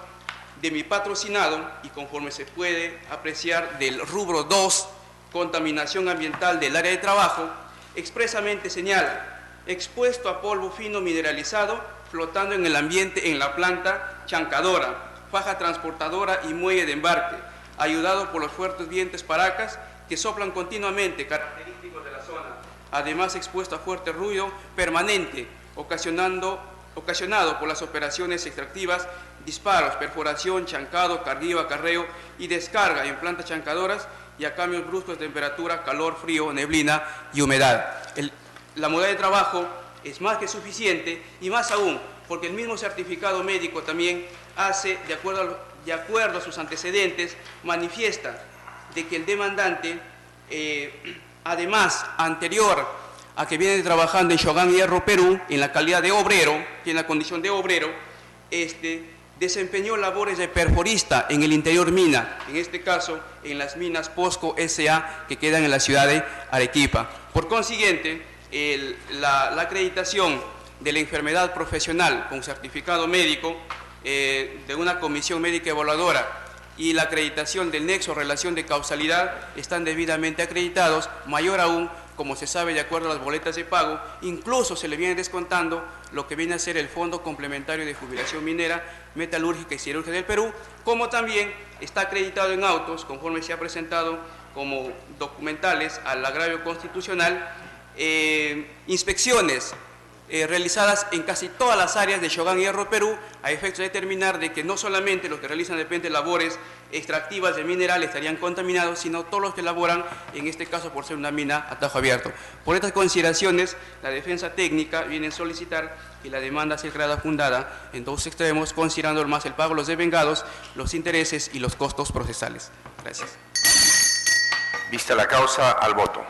de mi patrocinado y conforme se puede apreciar del rubro 2, contaminación ambiental del área de trabajo, expresamente señala, expuesto a polvo fino mineralizado, flotando en el ambiente en la planta chancadora, faja transportadora y muelle de embarque, ayudado por los fuertes vientos paracas que soplan continuamente, característicos de la zona. Además, expuesto a fuerte ruido permanente, ocasionado por las operaciones extractivas, disparos, perforación, chancado, carguío, acarreo y descarga en plantas chancadoras y a cambios bruscos de temperatura, calor, frío, neblina y humedad. La modalidad de trabajo es más que suficiente y más aún porque el mismo certificado médico también hace, de acuerdo a sus antecedentes, manifiesta de que el demandante, además, anterior a que viene trabajando en Shogun Hierro Perú, en la calidad de obrero, en la condición de obrero, desempeñó labores de perforista en el interior mina, en este caso en las minas POSCO S.A. que quedan en la ciudad de Arequipa. Por consiguiente, la acreditación de la enfermedad profesional con certificado médico de una comisión médica evaluadora y la acreditación del nexo o relación de causalidad están debidamente acreditados, mayor aún, como se sabe de acuerdo a las boletas de pago, incluso se le viene descontando lo que viene a ser el Fondo Complementario de Jubilación Minera, Metalúrgica y Siderúrgica del Perú, como también está acreditado en autos, conforme se ha presentado como documentales al agravio constitucional, inspecciones realizadas en casi todas las áreas de Shogun Hierro Perú, a efectos de determinar de que no solamente los que realizan de repente labores extractivas de minerales estarían contaminados, sino todos los que laboran, en este caso por ser una mina a tajo abierto. Por estas consideraciones, la defensa técnica viene a solicitar que la demanda sea declarada fundada en dos extremos, considerando más el pago de los devengados, los intereses y los costos procesales. Gracias. Vista la causa, al voto.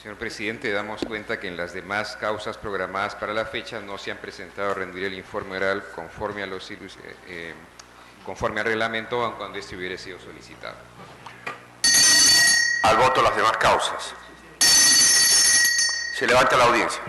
Señor presidente, damos cuenta que en las demás causas programadas para la fecha no se han presentado a rendir el informe oral conforme al reglamento, aun cuando este hubiera sido solicitado. Al voto las demás causas. Se levanta la audiencia.